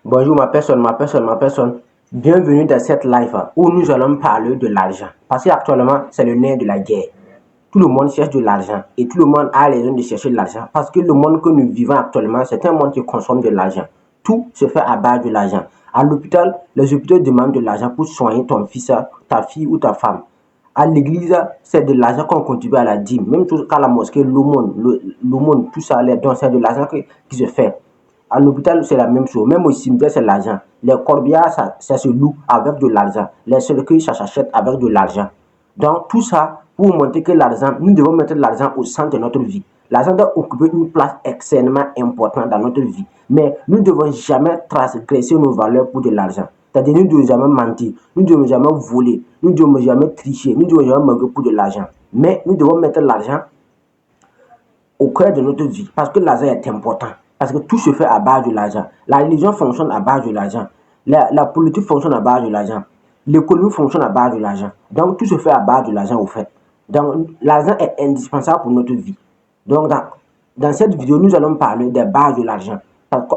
Bonjour ma personne. Bienvenue dans cette live où nous allons parler de l'argent. Parce qu'actuellement, c'est le nerf de la guerre. Tout le monde cherche de l'argent et tout le monde a raison de chercher de l'argent. Parce que le monde que nous vivons actuellement, c'est un monde qui consomme de l'argent. Tout se fait à base de l'argent. À l'hôpital, les hôpitaux demandent de l'argent pour soigner ton fils, ta fille ou ta femme. À l'église, c'est de l'argent qu'on contribue à la dîme. Même tout qu'à la mosquée, l'aumône, tout ça, les dons, c'est de l'argent qui se fait. À l'hôpital, c'est la même chose. Même au cimetière, c'est l'argent. Les corbillards, ça se loue avec de l'argent. Les cercueils, ça s'achète avec de l'argent. Donc, tout ça, pour montrer que l'argent, nous devons mettre l'argent au centre de notre vie. L'argent doit occuper une place extrêmement importante dans notre vie. Mais nous ne devons jamais transgresser nos valeurs pour de l'argent. C'est-à-dire, nous ne devons jamais mentir, nous ne devons jamais voler, nous ne devons jamais tricher, nous ne devons jamais manquer pour de l'argent. Mais nous devons mettre l'argent au cœur de notre vie parce que l'argent est important. Parce que tout se fait à base de l'argent. La religion fonctionne à base de l'argent. La politique fonctionne à base de l'argent. L'économie fonctionne à base de l'argent. Donc, tout se fait à base de l'argent, au fait. Donc, l'argent est indispensable pour notre vie. Donc, dans cette vidéo, nous allons parler des bases de l'argent.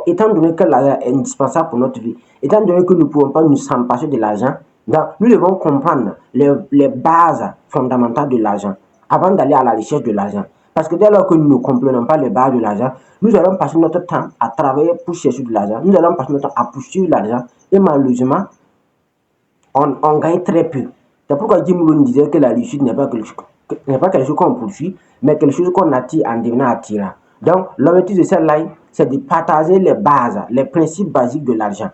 Étant donné que l'argent est indispensable pour notre vie, étant donné que nous ne pouvons pas nous passer de l'argent, nous devons comprendre les bases fondamentales de l'argent avant d'aller à la recherche de l'argent. Parce que dès lors que nous ne comprenons pas les bases de l'argent, nous allons passer notre temps à travailler pour chercher de l'argent. Nous allons passer notre temps à poursuivre l'argent. Et malheureusement, on gagne très peu. C'est pourquoi Jim Rohn disait que la réussite n'est pas quelque chose qu'on poursuit, mais quelque chose qu'on attire en devenant attirant. Donc, l'objectif de cette live, c'est de partager les bases, les principes basiques de l'argent.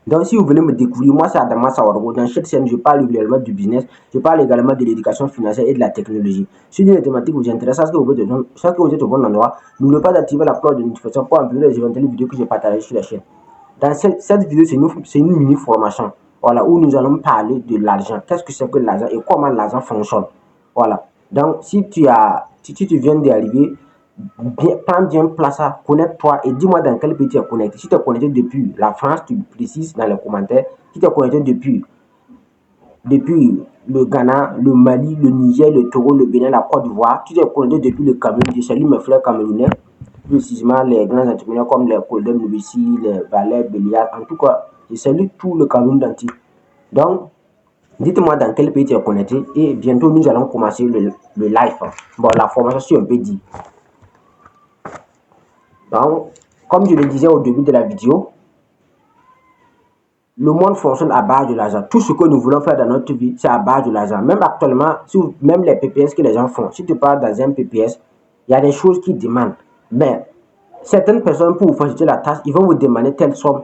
Donc, si vous venez me découvrir, moi, c'est Adama Sawargo. Dans cette chaîne, je parle régulièrement du business, je parle également de l'éducation financière et de la technologie. Si les thématiques vous intéressent, que vous êtes au bon endroit, n'oubliez pas d'activer la cloche de notification pour envoyer les éventuelles vidéos que j'ai partagées sur la chaîne. Dans cette vidéo, c'est une mini-formation, voilà, où nous allons parler de l'argent. Qu'est-ce que c'est que l'argent et comment l'argent fonctionne. Voilà. Donc, si tu viens d'arriver, prends bien place, connecte-toi et dis-moi dans quel pays tu es connecté. Si tu es connecté depuis la France, tu précises dans les commentaires. Si tu es connecté depuis le Ghana, le Mali, le Niger, le Togo, le Bénin, la Côte d'Ivoire, si tu es connecté depuis le Cameroun, je salue mes frères camerounais, précisément les grands entrepreneurs comme les Golden Nubissi, les Valais, Béliard, en tout cas, je salue tout le Cameroun entier. Donc, dites-moi dans quel pays tu es connecté et bientôt nous allons commencer le live. Bon, la formation, c'est un peu dit. Donc, comme je le disais au début de la vidéo, le monde fonctionne à base de l'argent. Tout ce que nous voulons faire dans notre vie, c'est à base de l'argent. Même actuellement, même les PPS que les gens font, si tu pars dans un PPS, il y a des choses qui demandent. Mais certaines personnes, pour vous faciliter la tâche, ils vont vous demander telle somme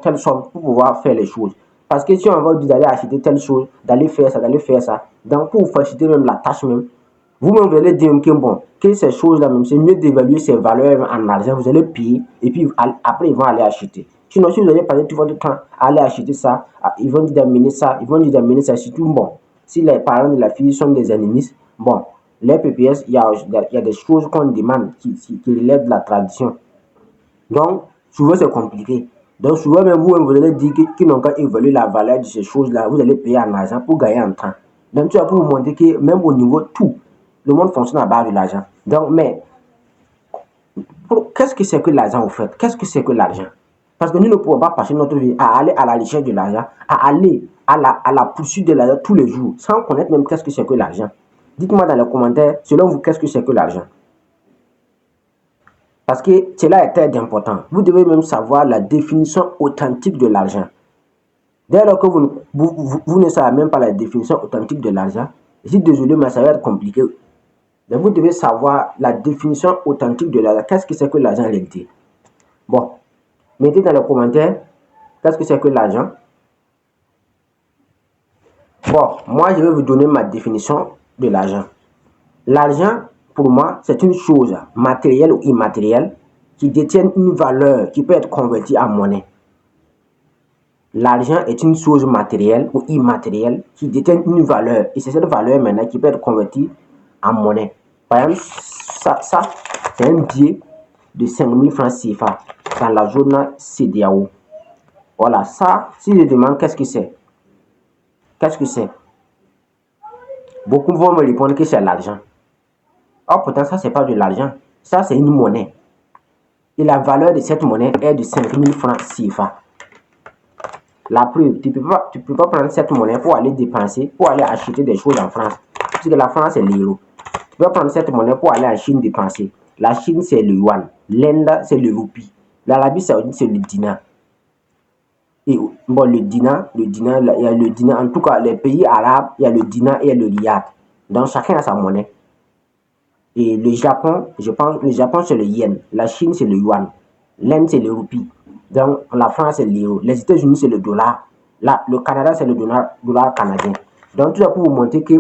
pour pouvoir faire les choses. Parce que si on va vous dire d'aller acheter telle chose, d'aller faire ça, donc pour vous faciliter même la tâche même, vous-même vous allez dire que bon, que ces choses-là même, c'est mieux d'évaluer ces valeurs en argent, vous allez payer et puis après ils vont aller acheter. Sinon, si vous allez passer tout votre temps à aller acheter ça, ils vont dire d'amener ça, surtout bon. Si les parents de la fille sont des animistes, bon, les PPS, il y a des choses qu'on demande qui relèvent de la tradition. Donc, souvent c'est compliqué. Donc, souvent même vous allez dire qu'ils n'ont qu'à évaluer la valeur de ces choses-là, vous allez payer en argent pour gagner en temps. Donc, tu vas pour vous montrer que même au niveau tout, le monde fonctionne à base de l'argent. Donc, mais, qu'est-ce que c'est que l'argent au fait? Qu'est-ce que c'est que l'argent? Parce que nous ne pouvons pas passer notre vie à aller à la recherche de l'argent, à aller à la poursuite de l'argent tous les jours, sans connaître même qu'est-ce que c'est que l'argent. Dites-moi dans les commentaires, selon vous, qu'est-ce que c'est que l'argent? Parce que cela est très important. Vous devez même savoir la définition authentique de l'argent. Dès lors que vous ne savez même pas la définition authentique de l'argent, je suis désolé, mais ça va être compliqué. Mais vous devez savoir la définition authentique de l'argent. Qu'est-ce que c'est que l'argent en réalité? Bon, mettez dans les commentaires, qu'est-ce que c'est que l'argent? Bon, moi je vais vous donner ma définition de l'argent. L'argent, pour moi, c'est une chose matérielle ou immatérielle qui détient une valeur qui peut être convertie en monnaie. L'argent est une chose matérielle ou immatérielle qui détient une valeur. Et c'est cette valeur maintenant qui peut être convertie en monnaie. Par exemple, ça c'est un billet de 5000 francs CFA dans la zone CEDEAO. Voilà, ça, si je demande qu'est-ce que c'est? Qu'est-ce que c'est? Beaucoup vont me répondre que c'est l'argent. Or, pourtant, ça, c'est pas de l'argent. Ça, c'est une monnaie. Et la valeur de cette monnaie est de 5000 francs CFA. La preuve, tu peux pas prendre cette monnaie pour aller dépenser, pour aller acheter des choses en France. Puisque la France, c'est l'euro. Tu peux pas prendre cette monnaie pour aller en Chine dépenser. La Chine, c'est le yuan. L'Inde, c'est le roupie. L'Arabie Saoudite, c'est le dinar. Et bon, le dinar, il y a le dinar. En tout cas, les pays arabes, il y a le dinar et le riyal. Donc, chacun a sa monnaie. Et le Japon, je pense, le Japon, c'est le yen. La Chine, c'est le yuan. L'Inde, c'est le roupie. Donc, la France, c'est l'euro. Les États-Unis, c'est le dollar. Là, le Canada, c'est le dollar canadien. Donc, tout ça pour vous montrer que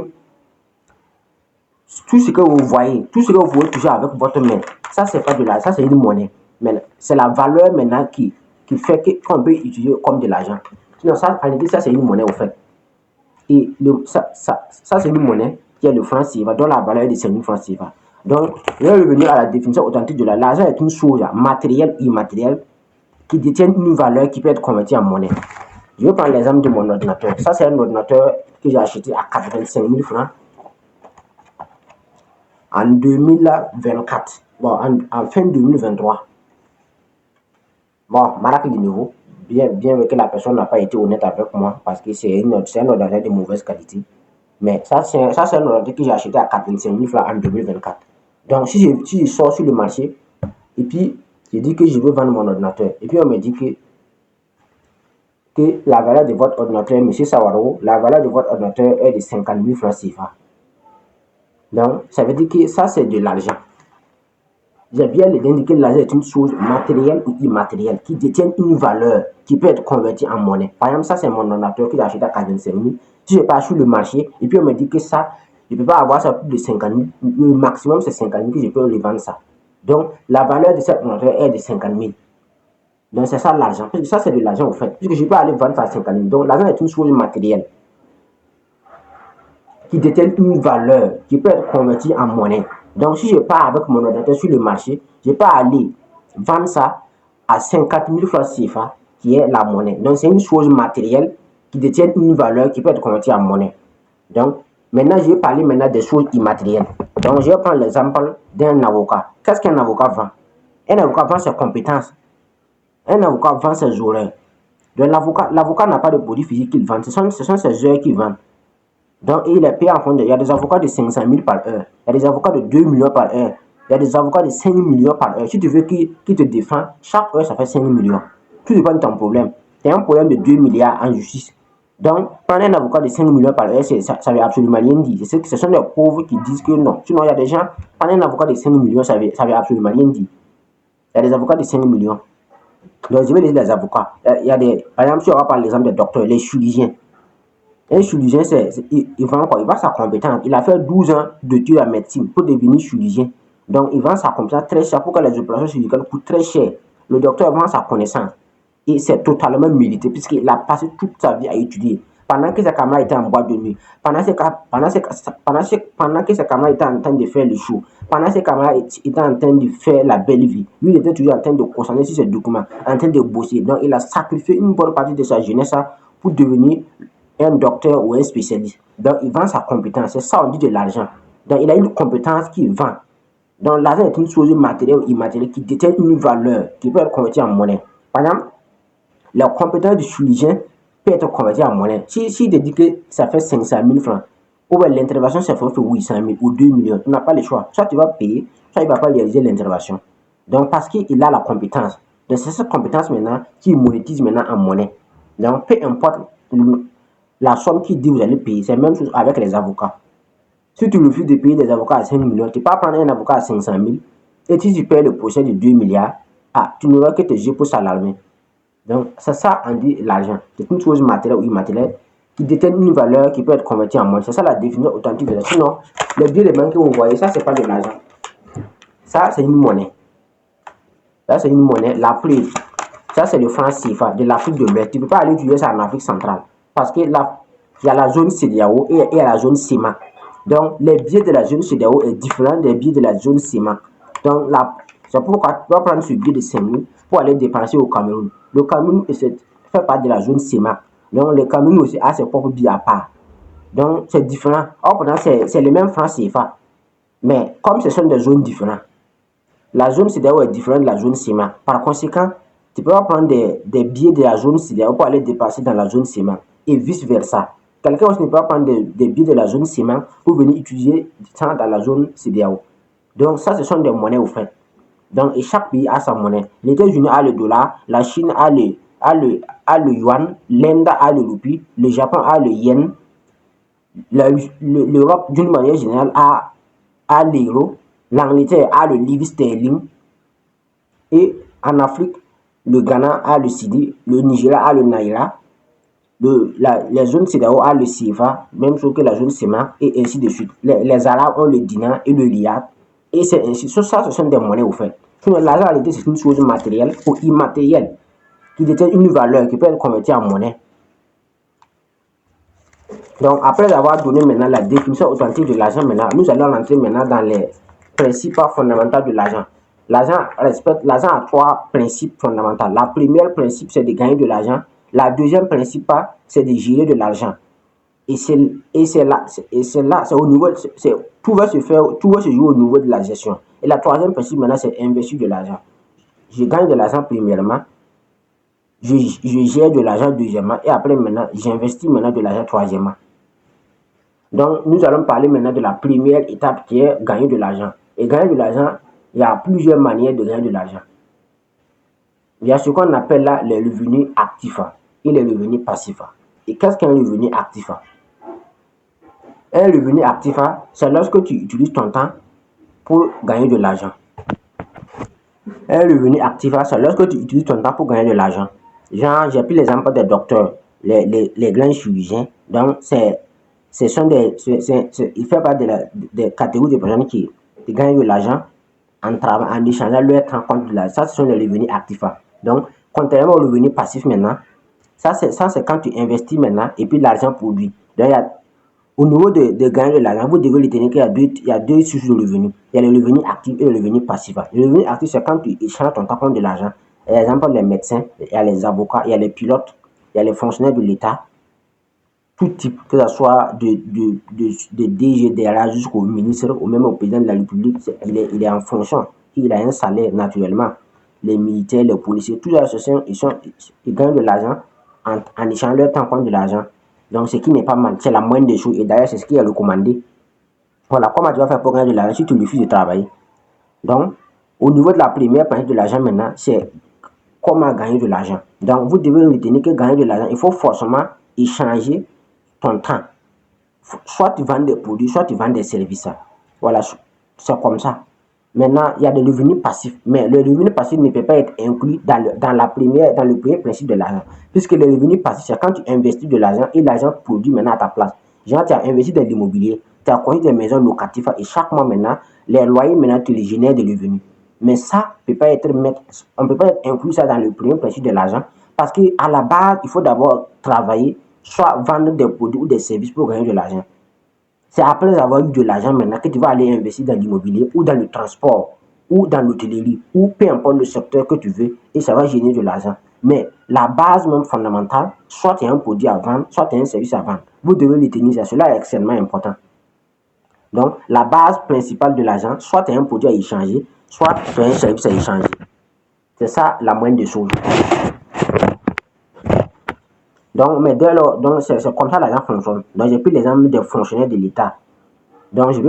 tout ce que vous voyez, tout ce que vous pouvez toucher avec votre main, ça, c'est pas de l'argent, ça, c'est une monnaie. Mais c'est la valeur maintenant qui fait qu'on peut utiliser comme de l'argent. Sinon, ça, en réalité, ça, c'est une monnaie, au fait. Et ça, c'est une monnaie qui est le franc CFA, dont la valeur est de 5 000 francs CFA. Donc, je vais revenir à la définition authentique de l'argent. L'argent est une chose matérielle ou immatérielle qui détiennent une valeur qui peut être convertie en monnaie. Je vais prendre l'exemple de mon ordinateur. Ça, c'est un ordinateur que j'ai acheté à 85 000 francs en 2024. Bon, en fin 2023. Bon, marque de nouveau. Bien que la personne n'a pas été honnête avec moi parce que c'est un ordinateur de mauvaise qualité. Mais ça, c'est un ordinateur que j'ai acheté à 85 000 francs en 2024. Donc, si je sors sur le marché et puis je dis que je veux vendre mon ordinateur, et puis on me dit que la valeur de votre ordinateur, M. Sawaro, la valeur de votre ordinateur est de 50 000 francs CFA. Donc, ça veut dire que ça, c'est de l'argent. J'ai bien indiqué que l'argent est une chose matérielle ou immatérielle qui détient une valeur qui peut être convertie en monnaie. Par exemple, ça, c'est mon ordinateur que j'ai acheté à 45 000. Si je pars sur le marché et puis on me dit que ça, je ne peux pas avoir ça plus de 50 000. Le maximum, c'est 50 000 que je peux le vendre ça. Donc, la valeur de cet ordinateur est de 50 000. Donc, c'est ça l'argent. Ça, c'est de l'argent, au fait. Puisque je peux aller vendre ça à 50 000. Donc, l'argent est une chose matérielle qui détient une valeur qui peut être convertie en monnaie. Donc, si je pars avec mon ordinateur sur le marché, je peux aller vendre ça à 50 000 francs CFA, qui est la monnaie. Donc, c'est une chose matérielle qui détient une valeur qui peut être convertie en monnaie. Donc, maintenant, je vais parler des choses immatérielles. Donc, je vais prendre l'exemple d'un avocat. Qu'est-ce qu'un avocat vend? Un avocat vend ses compétences. Un avocat vend ses horaires. Donc, l'avocat n'a pas de produit physique qu'il vend. Ce sont ses heures qu'il vend. Donc, il est payé en fonction. Il y a des avocats de 500 000 par heure. Il y a des avocats de 2 millions par heure. Il y a des avocats de 5 millions par heure. Si tu veux qu'il te défende, chaque heure, ça fait 5 millions. Tout dépend de ton problème. Tu as un problème de 2 milliards en justice. Donc, prendre un avocat de 5 millions par heure, ça ne veut absolument rien dire. Ce sont des pauvres qui disent que non. Sinon, il y a des gens, prendre un avocat de 5 millions, ça ne veut absolument rien dire. Il y a des avocats de 5 millions. Donc, je vais laisser les avocats. Il y a par exemple, si on va parler l'exemple des docteurs, les chirurgiens. Un chirurgien, il vend quoi? Il vend sa compétence. Il a fait 12 ans d'études en médecine pour devenir chirurgien. Donc, il vend sa compétence très cher pour que les opérations chirurgicales coûtent très cher. Le docteur vend sa connaissance. Et c'est totalement mérité puisqu'il a passé toute sa vie à étudier. Pendant que ses camarades étaient en boîte de nuit, pendant que ses camarades étaient en train de faire le show, pendant que ses camarades étaient en train de faire la belle vie, lui, il était toujours en train de concentrer sur ses documents, en train de bosser. Donc, il a sacrifié une bonne partie de sa jeunesse pour devenir un docteur ou un spécialiste. Donc, il vend sa compétence. C'est ça, on dit de l'argent. Donc, il a une compétence qu'il vend. Donc, l'argent est une chose matérielle ou immatérielle qui détient une valeur qui peut être convertie en monnaie. Par exemple, la compétence du chirurgien peut être convertie en monnaie. Si il te dit que ça fait 500 000 francs, ou bien l'intervention, ça fait 800 000 ou 2 millions, tu n'as pas le choix. Soit tu vas payer, soit il ne va pas réaliser l'intervention. Donc, parce qu'il a la compétence. Donc, c'est cette compétence maintenant qui monétise maintenant en monnaie. Donc, peu importe la somme qu'il dit vous allez payer, c'est la même chose avec les avocats. Si tu refuses de payer des avocats à 5 millions, tu ne peux pas prendre un avocat à 500 000 et si tu payes le procès de 2 milliards, tu n'auras que te jeter pour s'alarmer. Donc, c'est ça, on dit l'argent. C'est une chose matérielle ou immatérielle qui détient une valeur qui peut être convertie en monnaie. C'est ça la définition authentique de l'argent. Sinon, les billets de banque que vous voyez, ça, c'est pas de l'argent. Ça, c'est une monnaie. Ça, c'est une monnaie. La preuve, ça, c'est le franc CFA de l'Afrique de l'Ouest. Tu ne peux pas aller utiliser ça en Afrique centrale. Parce que là, il y a la zone CEDEAO et il y a la zone CEMAC. Donc, les billets de la zone CEDEAO est différent des billets de la zone CEMAC. Donc, c'est pourquoi tu dois prendre ce billet de 5 000 pour aller dépenser au Cameroun. Le Cameroun fait partie de la zone CEMAC. Donc, le Cameroun aussi a ses propres billets à part. Donc, c'est différent. Or, pourtant, c'est le même franc CFA. Mais, comme ce sont des zones différentes, la zone CEDEAO est différente de la zone CEMAC. Par conséquent, Tu peux pas prendre des billets de la zone CEDEAO pour aller dépasser dans la zone CEMAC et vice-versa. Quelqu'un aussi ne peut pas prendre des billets de la zone CEMAC pour venir utiliser ça dans la zone CEDEAO. Donc ça, ce sont des monnaies au fait. Donc, et chaque pays a sa monnaie. Les États-Unis a le dollar, la Chine a le yuan, l'Inde a le roupie, le Japon a le yen, l'Europe d'une manière générale a l'euro, l'Angleterre a le livre sterling, et en Afrique, le Ghana a le cedi, le Nigeria a le naira, les zones CEDEAO a le CFA, même chose que la zone CEMA, et ainsi de suite. Les Arabes ont le dinar et le riyal, et c'est ainsi. Ça, ce sont des monnaies au fait. L'argent, en réalité, c'est une chose matérielle ou immatérielle qui détient une valeur qui peut être convertie en monnaie. Donc, après avoir donné maintenant la définition authentique de l'argent, maintenant, nous allons rentrer maintenant dans les principes fondamentaux de l'argent. L'argent a trois principes fondamentaux. La première principe, c'est de gagner de l'argent. La deuxième principe, c'est de gérer de l'argent. Et c'est là, c'est au niveau, tout va se jouer au niveau de la gestion. Et la troisième principe maintenant, c'est investir de l'argent. Je gagne de l'argent premièrement, je gère de l'argent deuxièmement, et après maintenant, j'investis maintenant de l'argent troisièmement. Donc, nous allons parler maintenant de la première étape qui est gagner de l'argent. Et gagner de l'argent, il y a plusieurs manières de gagner de l'argent. Il y a ce qu'on appelle là les revenus actifs et les revenus passifs. Et qu'est-ce qu'un revenu actif? Un revenu actif, c'est lorsque tu utilises ton temps pour gagner de l'argent. Un revenu actif, c'est lorsque tu utilises ton temps pour gagner de l'argent. Genre, j'ai pris l'exemple des docteurs, les grands chirurgiens. Donc, il fait partie des catégories de personnes qui gagnent de l'argent en échangeant leur temps contre de l'argent. Ça, ce sont les revenus actifs. Donc, contrairement aux revenus passifs maintenant, ça c'est quand tu investis maintenant et puis l'argent produit. Donc, au niveau de gagner de l'argent, vous devez retenir qu'il y a deux sources de revenus. Il y a le revenu actif et le revenu passif. Le revenu actif, c'est quand tu échanges ton temps contre de l'argent. Par exemple, les médecins, il y a les avocats, il y a les pilotes, il y a les fonctionnaires de l'État, tout type, que ce soit de DG, DRH jusqu'au ministre ou même au président de la République, il est en fonction. Il a un salaire naturellement. Les militaires, les policiers, tous ils gagnent de l'argent en échangeant leur temps contre de l'argent. Donc, ce qui n'est pas mal, c'est la moindre des choses. Et d'ailleurs, c'est ce qui est recommandé. Voilà, comment tu vas faire pour gagner de l'argent si tu refuses de travailler. Donc, au niveau de la première partie de l'argent maintenant, c'est comment gagner de l'argent. Donc, vous devez retenir que gagner de l'argent, il faut forcément échanger ton temps. Soit tu vends des produits, soit tu vends des services. Voilà, c'est comme ça. Maintenant, il y a des revenus passifs, mais le revenu passif ne peut pas être inclus dans le premier principe de l'argent. Puisque le revenu passif, c'est quand tu investis de l'argent et l'argent produit maintenant à ta place. Genre, tu as investi dans l'immobilier, tu as construit des maisons locatives et chaque mois maintenant, les loyers maintenant, tu les génères de revenus. Mais ça, on ne peut pas être inclus ça dans le premier principe de l'argent parce qu'à la base, il faut d'abord travailler, soit vendre des produits ou des services pour gagner de l'argent. C'est après avoir eu de l'argent maintenant que tu vas aller investir dans l'immobilier ou dans le transport ou dans l'hôtellerie ou peu importe le secteur que tu veux et ça va générer de l'argent. Mais la base même fondamentale, soit tu as un produit à vendre, soit tu as un service à vendre. Vous devez le tenir ça. Cela est extrêmement important. Donc, la base principale de l'argent, soit tu as un produit à échanger, soit tu as un service à échanger. C'est ça la moindre des choses. Donc, mais dès lors, c'est comme ça l'argent fonctionne. Donc, j'ai pris l'exemple des fonctionnaires de l'État. Donc, j'ai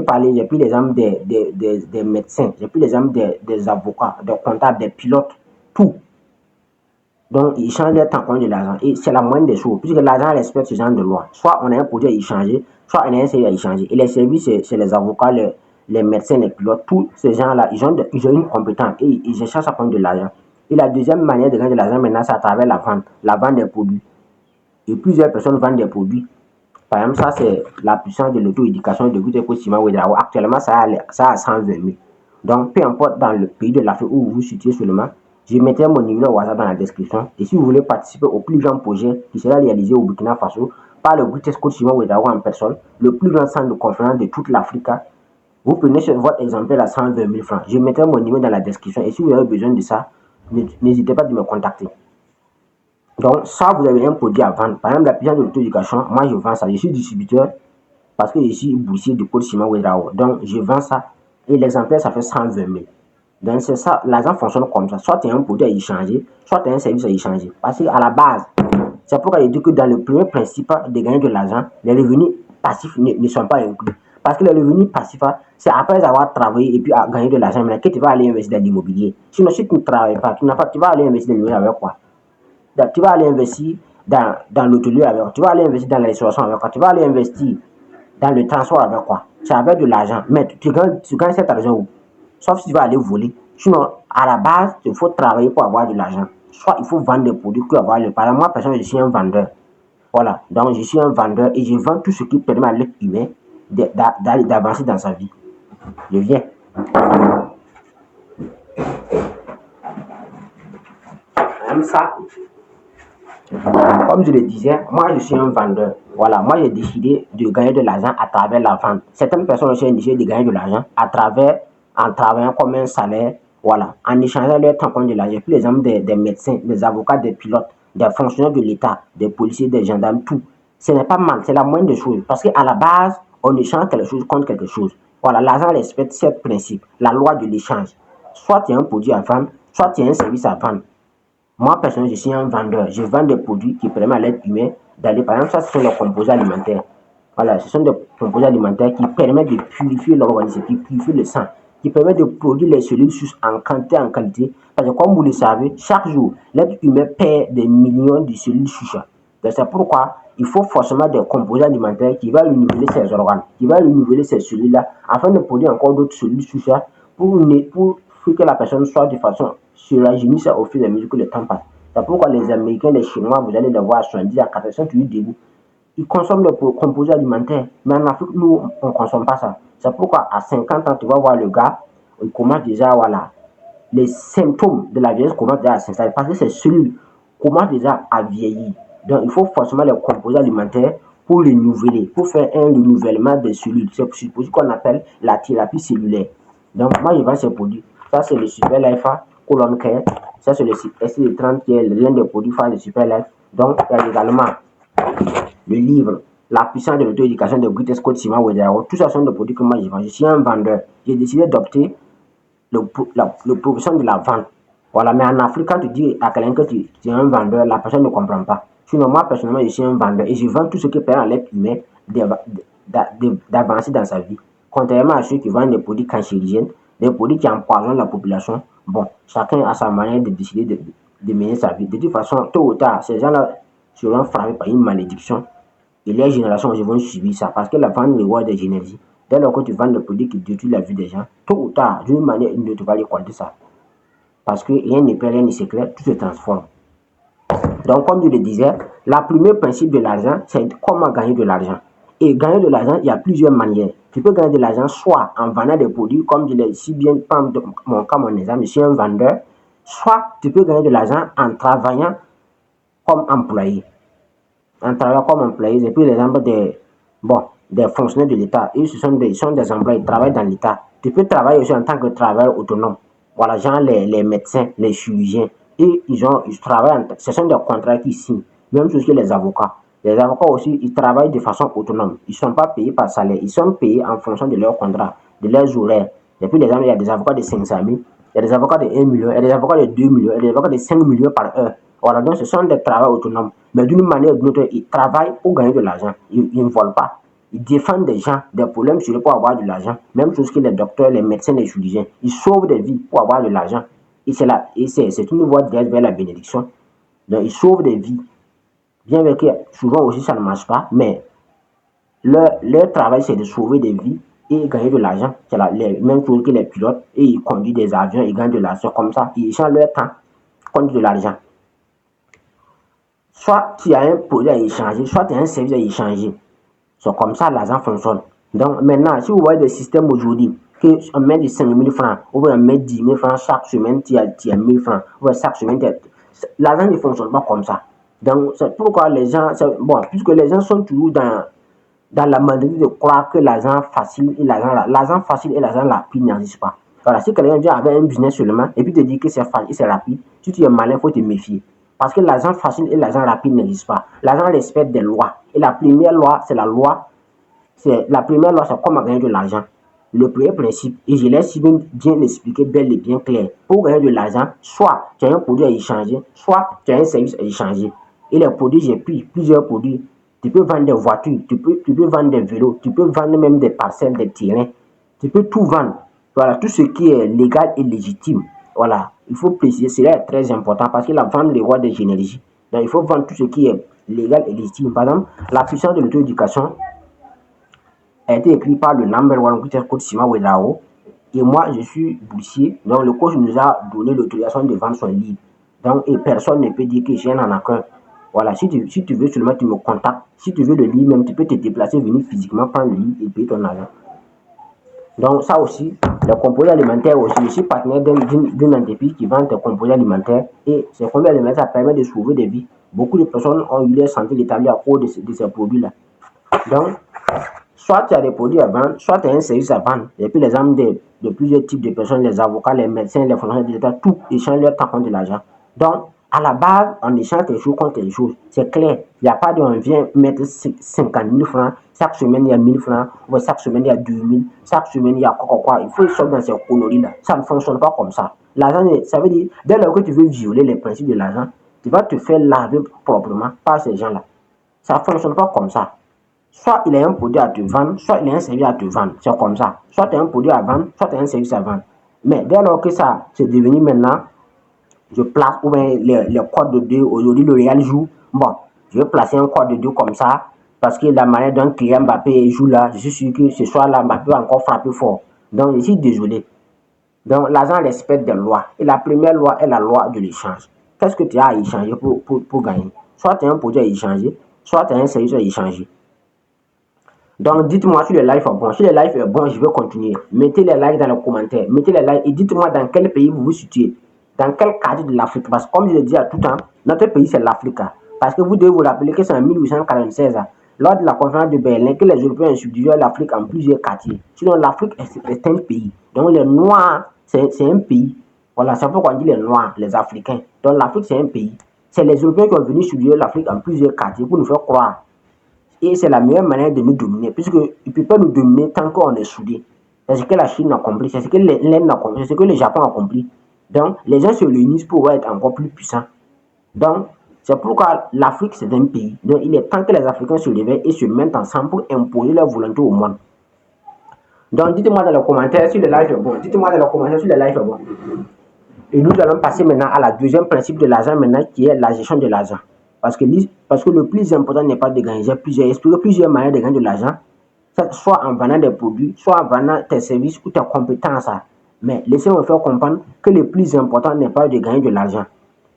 pris l'exemple des médecins, j'ai pris l'exemple des avocats, des comptables, des pilotes, tout. Donc, ils changent leur temps contre de l'argent. Et c'est la moindre des choses, puisque l'argent respecte ce genre de loi. Soit on a un produit à échanger, soit on a un service à échanger. Et les services, c'est les avocats, les médecins, les pilotes, tous ces gens-là, ils ont une compétence et ils cherchent à prendre de l'argent. Et la deuxième manière de gagner de l'argent maintenant, c'est à travers la vente des produits. Et plusieurs personnes vendent des produits. Par exemple, ça, c'est la puissance de l'auto-éducation de Gute Sima Ouedraogo. Actuellement, ça a 120 000. Donc, peu importe dans le pays de l'Afrique où vous vous situez seulement, je mettrai mon numéro WhatsApp dans la description. Et si vous voulez participer au plus grand projet qui sera réalisé au Burkina Faso par le Gute Sima Ouedraogo en personne, le plus grand centre de conférence de toute l'Afrique, vous prenez votre exemplaire à 120 000 francs. Je mettrai mon numéro dans la description. Et si vous avez besoin de ça, n'hésitez pas à me contacter. Donc, ça, vous avez un produit à vendre. Par exemple, la puissance de l'auto-éducation, moi, je vends ça. Je suis distributeur parce que je suis boursier du Code Sima Ouedraogo. Donc, je vends ça et l'exemplaire, ça fait 120 000. Donc c'est ça, l'argent fonctionne comme ça. Soit tu as un produit à échanger, soit tu as un service à échanger. Parce qu'à la base, c'est pourquoi je dis que dans le premier principe de gagner de l'argent, les revenus passifs ne sont pas inclus. Parce que les revenus passifs, c'est après avoir travaillé et puis à gagner de l'argent que tu vas aller investir dans l'immobilier. Sinon, si tu ne travailles pas, tu vas aller investir dans l'immobilier avec quoi? Tu vas aller investir dans l'hôtellerie avec quoi? Tu vas aller investir dans la restauration avec quoi? Tu vas aller investir dans le transport avec quoi? C'est avec de l'argent. Mais tu gagnes cet argent où? Sauf si tu vas aller voler. Sinon, à la base, il faut travailler pour avoir de l'argent. Soit il faut vendre des produits pour avoir le. Par exemple, moi, personnellement, je suis un vendeur. Voilà. Donc, je suis un vendeur et je vends tout ce qui permet à l'être humain d'avancer dans sa vie. Je viens. Comme ça, comme je le disais, moi, je suis un vendeur. Voilà. Moi, j'ai décidé de gagner de l'argent à travers la vente. Certaines personnes aussi ont décidé de gagner de l'argent en travaillant comme un salaire. Voilà, en échangeant leur temps contre de l'argent. Puis les hommes des médecins, des avocats, des pilotes, des fonctionnaires de l'État, des policiers, des gendarmes, tout. Ce n'est pas mal, c'est la moindre des choses. Parce qu'à la base, on échange quelque chose contre quelque chose. Voilà, l'argent respecte ce principe, la loi de l'échange. Soit tu as un produit à vendre, soit tu as un service à vendre. Moi, personnellement, je suis un vendeur. Je vends des produits qui permettent à l'être humain d'aller. Par exemple, ça, ce sont les composés alimentaires. Voilà, ce sont des composés alimentaires qui permettent de purifier l'organisme, qui purifient le sang, qui permettent de produire les cellules souches en quantité, en qualité. Parce que comme vous le savez, chaque jour, l'être humain perd des millions de cellules souches. Donc c'est pourquoi il faut forcément des composés alimentaires qui vont renouveler ces organes, qui vont renouveler ces cellules-là, afin de produire encore d'autres cellules souches pour que la personne soit de façon sur la génie au fur et à mesure que le temps passe. C'est pourquoi les Américains, les Chinois, vous allez les voir à 70 à 88 debout. Ils consomment les composés alimentaires. Mais en Afrique, nous, on ne consomme pas ça. C'est pourquoi à 50 ans, tu vas voir le gars, il commence déjà, voilà, les symptômes de la vieillesse commencent déjà à s'installer. Parce que ces cellules commencent déjà à vieillir. Donc, il faut forcément les composés alimentaires pour renouveler, pour faire un renouvellement des cellules. C'est ce qu'on appelle la thérapie cellulaire. Donc, moi, je vends ces produits. Ça, c'est le Super Life Colon Care. Ça, c'est le SC30 qui est l'un des produits phares de Super Life. Donc, il y a également le livre La puissance de l'auto-éducation de Greatest Scott Sima Wedao. Tout ça sont des produits que moi je vends. Je suis un vendeur. J'ai décidé d'opter le profession de la vente. Voilà, mais en Afrique, quand tu dis à quelqu'un que tu es un vendeur, la personne ne comprend pas. Sinon, moi, personnellement, je suis un vendeur et je vends tout ce qui permet à l'être humain d'avancer dans sa vie. Contrairement à ceux qui vendent des produits cancérigènes, des produits qui empoisonnent la population, bon, chacun a sa manière de décider de mener sa vie. De toute façon, tôt ou tard, ces gens-là seront frappés par une malédiction et les générations vont subir ça parce que la vente le roi des énergies. Dès lors que tu vends des produits qui détruisent la vie des gens, tôt ou tard, d'une manière ou d'une autre, tu vas récolter ça. Parce que rien ne perd, rien ne s'éclaire, tout se transforme. Donc, comme je le disais, le premier principe de l'argent, c'est comment gagner de l'argent. Et gagner de l'argent, il y a plusieurs manières. Tu peux gagner de l'argent soit en vendant des produits, comme je l'ai si bien prendre mon exemple, je suis un vendeur, soit tu peux gagner de l'argent en travaillant comme employé. En travaillant comme employé, j'ai pris l'exemple des fonctionnaires de l'État. Ils sont des employés, ils travaillent dans l'État. Tu peux travailler aussi en tant que travailleur autonome. Voilà, genre les médecins, les chirurgiens. Et ils travaillent, ce sont des contrats qu'ils signent. Même chose que les avocats. Les avocats aussi, ils travaillent de façon autonome. Ils ne sont pas payés par salaire. Ils sont payés en fonction de leur contrat, de leurs horaires. Et puis, il y a des avocats de 500 000, il y a des avocats de 1 million, il y a des avocats de 2 millions, il y a des avocats de 5 millions par heure. Voilà, donc ce sont des travailleurs autonomes. Mais d'une manière ou d'une autre, ils travaillent pour gagner de l'argent. Ils ne volent pas. Ils défendent des gens, des problèmes sur eux pour avoir de l'argent. Même chose que les docteurs, les médecins, les chirurgiens. Ils sauvent des vies pour avoir de l'argent. Et c'est une voie directe vers la bénédiction. Donc, ils sauvent des vies. Bien que souvent aussi ça ne marche pas, mais leur travail c'est de sauver des vies et gagner de l'argent. C'est la même chose que les pilotes et ils conduisent des avions, ils gagnent de l'argent comme ça. Ils échangent leur temps contre de l'argent. Soit tu as un produit à échanger, soit tu as un service à échanger. C'est comme ça l'argent fonctionne. Donc maintenant, si vous voyez des systèmes aujourd'hui, qu'on met de 5 000 francs, ou on met 10 000 francs chaque semaine, tu as 1 000 francs, ou chaque semaine, l'argent ne fonctionne pas comme ça. Donc c'est pourquoi les gens, puisque les gens sont toujours dans la mentalité de croire que l'argent facile et l'argent facile et l'argent rapide n'existent pas. Voilà, si quelqu'un vient avec un business seulement et puis te dit que c'est facile et c'est rapide, si tu es malin, il faut te méfier. Parce que l'argent facile et l'argent rapide n'existent pas. L'argent respecte des lois. Et la première loi, c'est comment gagner de l'argent. le premier principe, et je l'ai si bien expliqué, bel et bien clair. Pour gagner de l'argent, soit tu as un produit à échanger, soit tu as un service à échanger. Et les produits, j'ai pris plusieurs produits. Tu peux vendre des voitures, tu peux vendre des vélos, tu peux vendre même des parcelles, des terrains. Tu peux tout vendre. Voilà, tout ce qui est légal et légitime. Voilà, il faut préciser, cela est très important parce que la vente les rois des énergies. Donc, il faut vendre tout ce qui est légal et légitime. Par exemple, la puissance de l'auto-éducation a été écrit par le number one coach Sima Wedao. Et moi, je suis boursier. Donc, le coach nous a donné l'autorisation de vendre son livre. Donc, et personne ne peut dire que j'ai n'en a qu'un. Voilà, si tu veux seulement, tu me contactes. Si tu veux le livre, même tu peux te déplacer, venir physiquement prendre le livre et payer ton argent. Donc, ça aussi, les composés alimentaires aussi. Je suis partenaire d'une entreprise qui vend des composés alimentaires. Et ces composés alimentaires, ça permet de sauver des vies. Beaucoup de personnes ont eu leur santé rétablie à cause de ces produits-là. Donc, soit tu as des produits à vendre, soit tu as un service à vendre. Et puis les âmes de plusieurs types de personnes, les avocats, les médecins, les fonctionnaires de l'État, tout échangent leur temps contre de l'argent. Donc, à la base, on échange quelque chose contre quelque chose. C'est clair. Il n'y a pas de on vient mettre 50 000 francs. Chaque semaine, il y a 1000 francs. Ou chaque semaine, il y a 2000. Chaque semaine, il y a quoi. Il faut sortir dans ces coloris-là. Ça ne fonctionne pas comme ça. L'argent, ça veut dire, dès lors que tu veux violer les principes de l'argent, tu vas te faire laver proprement par ces gens-là. Ça ne fonctionne pas comme ça. Soit il a un produit à te vendre, soit il a un service à te vendre. C'est comme ça. Soit tu as un produit à vendre, soit tu as un service à vendre. Mais dès lors que ça c'est devenu maintenant, je place ou bien les codes de deux, aujourd'hui le Real joue. Bon, je vais placer un code de deux comme ça, parce que la manière dont Kylian Mbappé joue là, je suis sûr que ce soir-là, Mbappé va encore frapper fort. Donc, je suis désolé. Donc, l'argent respecte des lois. Et la première loi est la loi de l'échange. Qu'est-ce que tu as à échanger pour gagner? Soit tu as un produit à échanger, soit tu as un service à échanger. Donc, dites-moi si le live est bon. Si le live est bon, je vais continuer. Mettez les likes dans les commentaires. Mettez les likes et dites-moi dans quel pays vous vous situez. Dans quel cadre de l'Afrique. Parce que comme je le dis à tout temps, notre pays c'est l'Afrique. Parce que vous devez vous rappeler que c'est en 1846, lors de la conférence de Berlin, que les Européens ont subdivisé l'Afrique en plusieurs quartiers. Sinon, l'Afrique est un pays. Donc, les Noirs, c'est un pays. Voilà, c'est pourquoi on dit les Noirs, les Africains. Donc, l'Afrique, c'est un pays. C'est les Européens qui ont venu subdiviser l'Afrique en plusieurs quartiers pour nous faire croire. Et c'est la meilleure manière de nous dominer, puisqu'ils ne peuvent pas nous dominer tant qu'on est soudés. C'est ce que la Chine a compris, c'est ce que l'Inde a compris, c'est ce que le Japon a compris. Donc, les gens se réunissent pour être encore plus puissants. Donc, c'est pourquoi l'Afrique, c'est un pays. Donc, il est temps que les Africains se réveillent et se mettent ensemble pour imposer leur volonté au monde. Donc, dites-moi dans les commentaires si le live est bon. Dites-moi dans les commentaires si le live est bon. Et nous allons passer maintenant à la deuxième principe de l'argent, maintenant, qui est la gestion de l'argent. Parce que le plus important n'est pas de gagner. J'ai plusieurs manières de gagner de l'argent, soit en vendant des produits, soit en vendant tes services ou tes compétences. Mais laissez-moi faire comprendre que le plus important n'est pas de gagner de l'argent.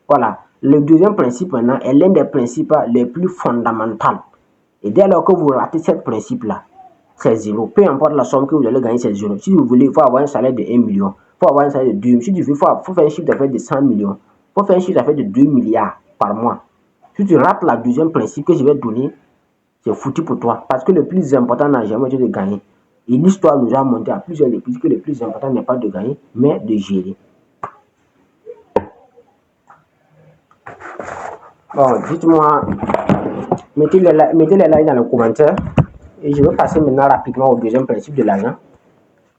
Voilà. Le deuxième principe maintenant est l'un des principes les plus fondamentaux. Et dès lors que vous ratez ce principe-là, c'est zéro. Peu importe la somme que vous allez gagner, c'est zéro. Si vous voulez, il faut avoir un salaire de 1 million. Il faut avoir un salaire de 2 millions. Si tu veux, il faut faire un chiffre d'affaires de 100 millions. Il faut faire un chiffre d'affaires de 2 milliards par mois. Si tu rates le deuxième principe que je vais te donner, c'est foutu pour toi. Parce que le plus important n'a jamais été de gagner. Et l'histoire nous a montré à plusieurs reprises que le plus important n'est pas de gagner, mais de gérer. Bon, dites-moi, mettez les likes dans les commentaires. Et je vais passer maintenant rapidement au deuxième principe de l'argent,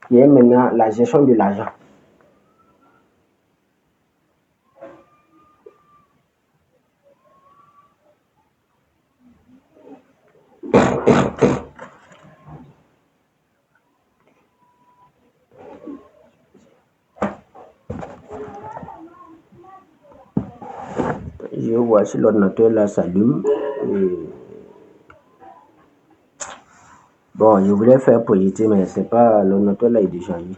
qui est maintenant la gestion de l'argent. Je vois si l'ordinateur là s'allume. Bon, je voulais faire projeter, mais c'est pas l'ordinateur là est déjà changé.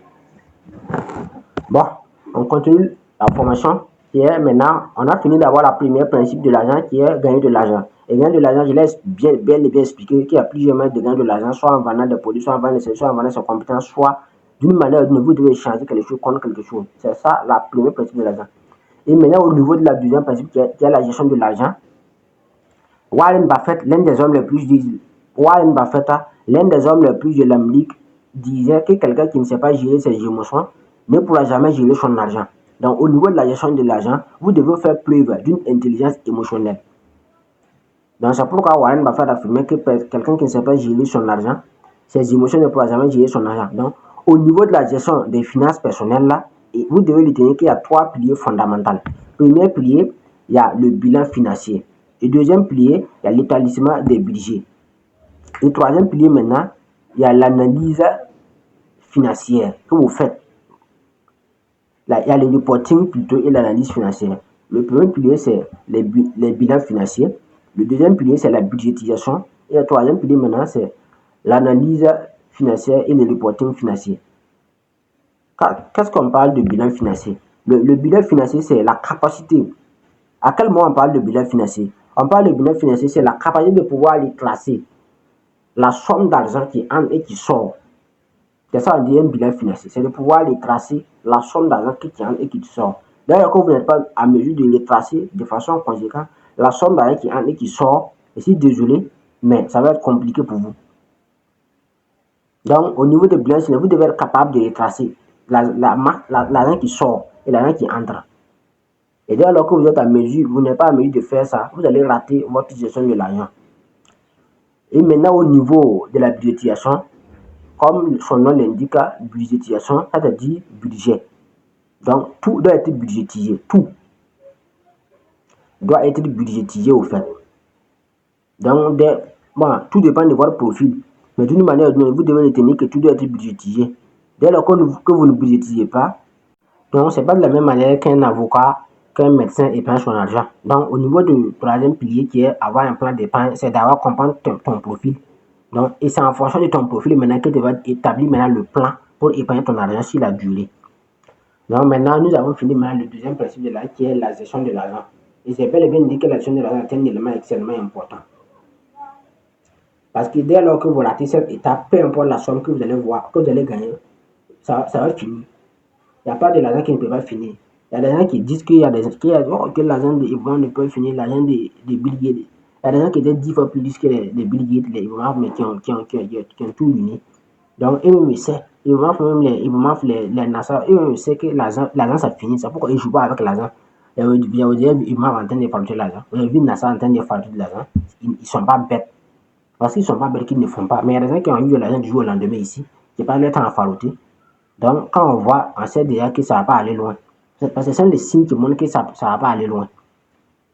Bon, on continue la formation qui est maintenant, on a fini d'avoir la première principe de l'argent qui est gagner de l'argent. Et gagner de l'argent, je l'ai bien expliqué qu'il y a plusieurs manières de gagner de l'argent, soit en vendant des produits, soit en vendant des services, soit en vendant ses compétences, soit d'une manière ou d'une autre, vous devez changer quelque chose contre quelque chose. C'est ça la première principe de l'argent. Et maintenant, au niveau de la deuxième principe qui est la gestion de l'argent, Warren Buffett, l'un des hommes les plus de l'Amérique, disait que quelqu'un qui ne sait pas gérer ses émotions ne pourra jamais gérer son argent. Donc, au niveau de la gestion de l'argent, vous devez faire preuve d'une intelligence émotionnelle. Donc, c'est pourquoi Warren Buffett a affirmé que quelqu'un qui ne sait pas gérer son argent, ses émotions ne pourra jamais gérer son argent. Donc, au niveau de la gestion des finances personnelles, là, vous devez retenir qu'il y a 3 piliers fondamentaux. Premier pilier, il y a le bilan financier. Et deuxième pilier, il y a l'établissement des budgets. Et troisième pilier maintenant, il y a l'analyse financière que vous faites. Là, il y a le reporting plutôt et l'analyse financière. Le premier pilier, c'est les bilans financiers. Le deuxième pilier, c'est la budgétisation. Et le troisième pilier maintenant, c'est l'analyse financière et le reporting financier. Qu'est-ce qu'on parle de bilan financier? Le bilan financier, c'est la capacité. À quel moment on parle de bilan financier? On parle de bilan financier, c'est la capacité de pouvoir aller classer la somme d'argent qui entre et qui sort. C'est ça, on dit un bilan financier. C'est de pouvoir les tracer la somme d'argent qui entre et qui sort. D'ailleurs, quand vous n'êtes pas à mesure de les tracer de façon conséquente, la somme d'argent qui entre et qui sort, je suis désolé, mais ça va être compliqué pour vous. Donc, au niveau de bilan financier, vous devez être capable de les tracer l'argent qui sort et l'argent qui entre. Et dès lors que vous êtes à mesure, vous n'êtes pas à mesure de faire ça, vous allez rater votre gestion de l'argent. Et maintenant, au niveau de la budgétisation, comme son nom l'indique, budgétisation, c'est-à-dire budget. Donc, tout doit être budgétisé. Tout doit être budgétisé au fait. Donc, tout dépend de votre profil. Mais d'une manière ou d'une autre, vous devez retenir que tout doit être budgétisé. Dès lors que vous ne budgétisez pas, donc c'est pas de la même manière qu'un avocat, qu'un médecin épargne son argent. Donc, au niveau du troisième pilier qui est avoir un plan d'épargne, c'est d'avoir comprendre ton profil. Donc, et c'est en fonction de ton profil maintenant que tu vas établir maintenant le plan pour épargner ton argent sur la durée. Donc, maintenant, nous avons fini maintenant le deuxième principe de l'argent qui est la gestion de l'argent. Et c'est bel et bien dit que la gestion de l'argent est un élément extrêmement important. Parce que dès lors que vous ratez cette étape, peu importe la somme que vous allez voir, que vous allez gagner, ça va finir. Il n'y a pas de l'argent qui ne peut pas finir. Il y a des gens qui disent qu'il y a des que l'argent de Yvonne ne peut finir, l'argent de Bill Gates. Il y a des gens qui étaient 10 fois plus riches que les Bill Gates, les Yvonne, mais qui ont tout uni. Donc, eux-mêmes, ils savent. Ils m'offrent les NASA. Eux-mêmes, ils savent que l'argent, ça finit. C'est pourquoi ils ne jouent pas avec l'argent. Vous avez ils m'ont en train de fabriquer l'argent. Vous avez vu NASA en train de fabriquer de l'argent. Ils ne sont pas bêtes. Parce qu'ils ne sont pas bêtes qu'ils ne font pas. Mais il y a des gens qui ont eu de l'argent du jour au lendemain ici, qui n'ont pas le temps à farouter. Donc, quand on voit, on sait déjà que ça ne va pas aller loin. Parce que ce sont des signes qui montrent que ça ne va pas aller loin.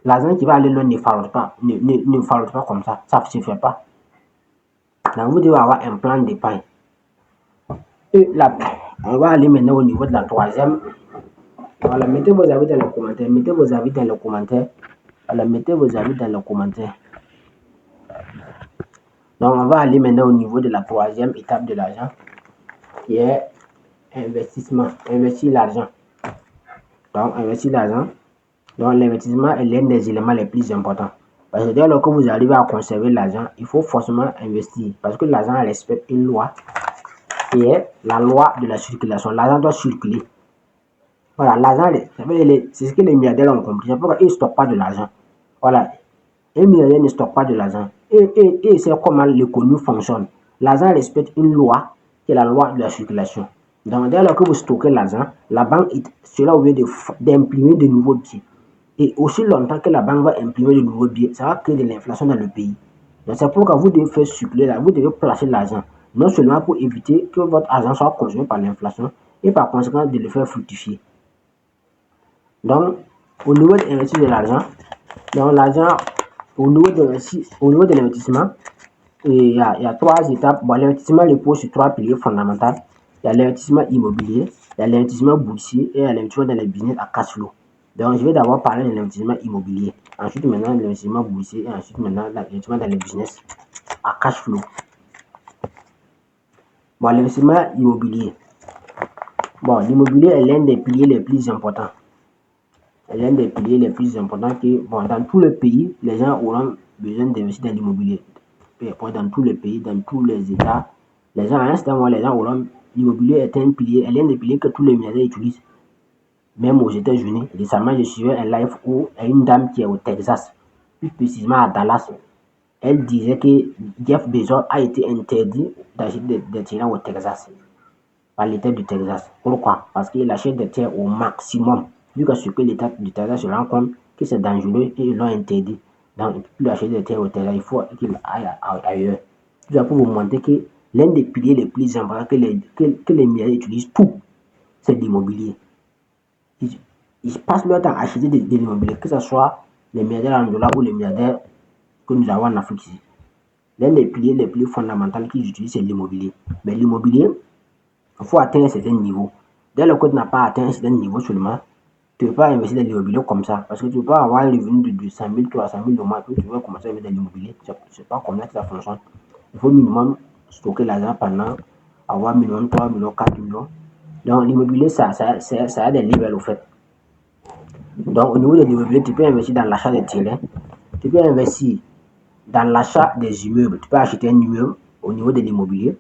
L'argent qui va aller loin ne faroute pas. Ne faroute pas comme ça. Ça ne se fait pas. Donc, vous devez avoir un plan d'épargne. Et là, on va aller maintenant au niveau de la troisième. Voilà, mettez vos avis dans les commentaires. Mettez vos avis dans les commentaires. Voilà, mettez vos avis dans les commentaires. Donc, on va aller maintenant au niveau de la troisième étape de l'argent, qui est investissement. Investir l'argent. Donc, investir l'argent. Donc, l'investissement est l'un des éléments les plus importants. Parce que dès lors que vous arrivez à conserver l'argent, il faut forcément investir. Parce que l'argent respecte une loi qui est la loi de la circulation. L'argent doit circuler. Voilà, l'argent, c'est ce que les milliardaires ont compris. C'est pourquoi ils ne stockent pas de l'argent. Voilà, un milliardaire ne stocke pas de l'argent. Et c'est comment l'économie fonctionne. L'argent respecte une loi qui est la loi de la circulation. Donc, dès lors que vous stockez l'argent, la banque sera obligée d'imprimer de nouveaux billets. Et aussi longtemps que la banque va imprimer de nouveaux billets, ça va créer de l'inflation dans le pays. Donc, c'est pourquoi vous devez faire circuler, vous devez placer l'argent. Non seulement pour éviter que votre argent soit consommé par l'inflation, et par conséquent de le faire fructifier. Donc, au niveau de l'investissement de l'argent, donc l'argent, au niveau de l'investissement, il y a 3 étapes. Bon, l'investissement repose sur 3 piliers fondamentaux. Il y a l'investissement immobilier, il y a l'investissement boursier et il y a l'investissement dans les business à cash flow. Donc, je vais d'abord parler de l'investissement immobilier. Ensuite, maintenant, l'investissement boursier et ensuite, maintenant, l'investissement dans les business à cash flow. Bon, l'investissement immobilier. Bon, l'immobilier est l'un des piliers les plus importants. L'un des piliers les plus importants que, bon, dans tout le pays, les gens auront besoin d'investir dans l'immobilier. Dans tout le pays, dans tous les États, les gens, à un certain moment, les gens auront, l'immobilier est un pilier, l'un des piliers que tous les milliardaires utilisent. Même aux États-Unis, récemment, je suivais un live où une dame qui est au Texas, plus précisément à Dallas, elle disait que Jeff Bezos a été interdit d'acheter des terrains au Texas, par l'État du Texas. Pourquoi? Parce qu'il achète des terres au maximum. Vu que ce que l'État du Texas se rend compte que c'est dangereux et ils l'ont interdit. Donc, il ne peut plus acheter des terres au Texas, il faut qu'il aille ailleurs. Tout ça pour vous montrer que l'un des piliers les plus importants que les milliardaires utilisent tout, c'est l'immobilier. Ils passent leur temps à acheter de l'immobilier, que ce soit les milliardaires en dollars ou les milliardaires que nous avons en Afrique ici. L'un des piliers les plus fondamentaux qu'ils utilisent, c'est l'immobilier. Mais l'immobilier, il faut atteindre un certain niveau. Dès lors que tu n'as pas atteint un certain niveau seulement, tu ne peux pas investir dans l'immobilier comme ça. Parce que tu peux avoir un revenu de 200 000, 300 000 au mois, puis tu veux commencer à investir dans l'immobilier. Ce n'est pas comme ça que ça fonctionne. Il faut minimum stocker l'argent pendant avoir minimum 3 millions, 4 millions. Donc l'immobilier, ça a des levels au fait. Donc au niveau de l'immobilier, tu peux investir dans l'achat des terrains. Tu peux investir dans l'achat des immeubles. Tu peux acheter un immeuble au niveau de l'immobilier.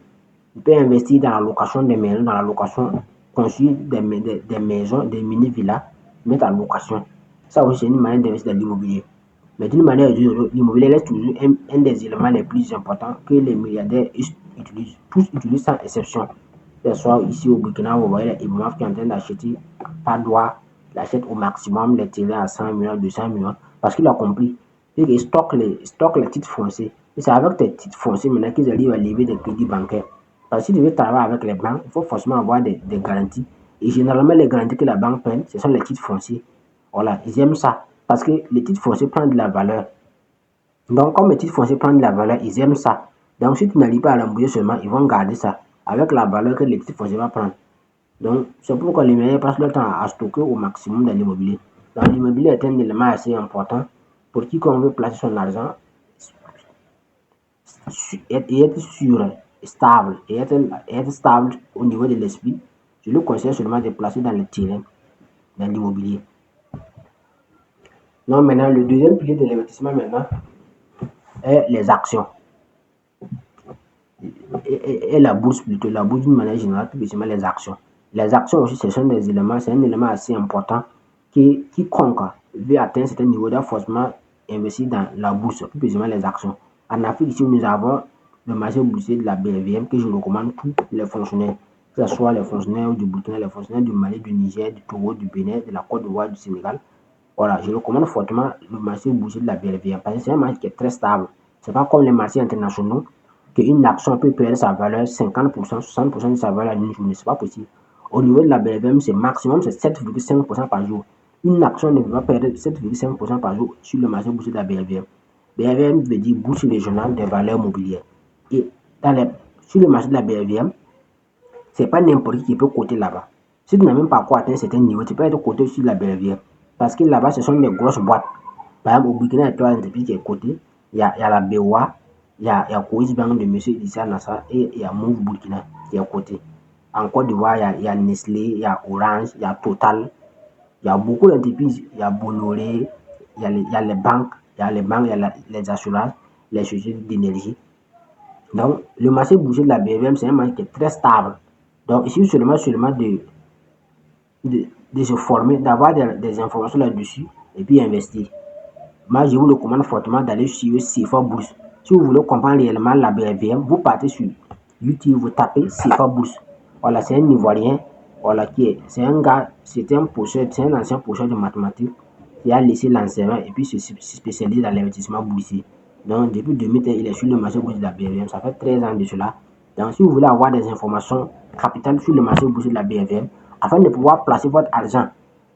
Tu peux investir dans la location des maisons, dans la location conçue des maisons, des mini-villas, mettre en location. Ça aussi, c'est une manière d'investir dans l'immobilier. Mais d'une manière ou d'une autre, l'immobilier reste toujours un des éléments les plus importants que les milliardaires utilisent. Tous utilisent sans exception. Que ce soit ici au Burkina, vous voyez les imams qui sont en train d'acheter par droit, ils achètent au maximum les terrains à 100 millions, 200 millions, parce qu'il a compris. Ils stockent les titres fonciers. Et c'est avec tes titres fonciers maintenant qu'ils arrivent à lever des crédits bancaires. Parce que si tu veux travailler avec les banques, il faut forcément avoir des garanties. Et généralement, les garanties que la banque prend, ce sont les titres fonciers. Voilà, ils aiment ça. Parce que les titres fonciers prennent de la valeur. Donc, comme les titres fonciers prennent de la valeur, ils aiment ça. Donc, si tu n'arrives pas à l'embaucher seulement, ils vont garder ça avec la valeur que les titres fonciers vont prendre. Donc, c'est pourquoi les meilleurs passent leur temps à stocker au maximum dans l'immobilier. Donc, l'immobilier est un élément assez important pour quiconque veut placer son argent et être sûr, stable, et être stable au niveau de l'esprit. Je le conseille seulement de placer dans le terrain, dans l'immobilier. Donc, maintenant, le deuxième pilier de l'investissement maintenant est les actions. Et la bourse plutôt, la bourse d'une manière générale, plus précisément les actions. Les actions aussi, ce sont des éléments, c'est un élément assez important qui quiconque veut atteindre un certain niveau doit forcément investir dans la bourse, plus précisément les actions. En Afrique, ici, nous avons le marché boursier de la BVM que je recommande tous les fonctionnaires, que ce soit les fonctionnaires du Burkina, les fonctionnaires du Mali, du Niger, du Togo, du Bénin, de la Côte d'Ivoire, du Sénégal. Voilà, je recommande fortement le marché boursier de la BVM parce que c'est un marché qui est très stable. Ce n'est pas comme les marchés internationaux qu'une action peut perdre sa valeur 50%, 60% de sa valeur en une journée. Ce n'est pas possible. Au niveau de la BVM, c'est maximum, c'est 7,5% par jour. Une action ne peut pas perdre 7,5% par jour sur le marché boursier de la BVM. BVM veut dire bourse régionale des valeurs mobilières. Et sur le marché de la BVM, ce n'est pas n'importe qui peut coter là-bas. Si tu n'as même pas encore atteint un certain niveau, tu peux être coté sur la BVM. Parce que là-bas, ce sont des grosses boîtes. Par exemple, au Burkina, il y a trois entreprises qui est cotées. Il y a la BOA, il y a Cois Bank de M. Issa Nassa et il y a Move Burkina qui est coté. En Côte d'Ivoire, il y a Nestlé, il y a Orange, il y a Total. Il y a beaucoup d'entreprises. Il y a Bolloré, il y a les banques, il y a les assurances, les sociétés d'énergie. Donc, le marché boursier de la BVM, c'est un marché qui est très stable. Donc, il suffit seulement de se former, d'avoir des informations là-dessus et puis investir. Moi, je vous recommande fortement d'aller sur CFA Bourse. Si vous voulez comprendre réellement la BVM, vous partez sur YouTube, vous tapez CFA Bourse. Voilà, c'est un Ivoirien, voilà, c'est un gars, c'est un ancien professeur de mathématiques qui a laissé l'enseignement et puis se spécialise dans l'investissement boursier. Donc, depuis 2013, il est sur le marché boursier de la BVM. Ça fait 13 ans de cela. Donc, si vous voulez avoir des informations capitales sur le marché boursier de la BVM, afin de pouvoir placer votre argent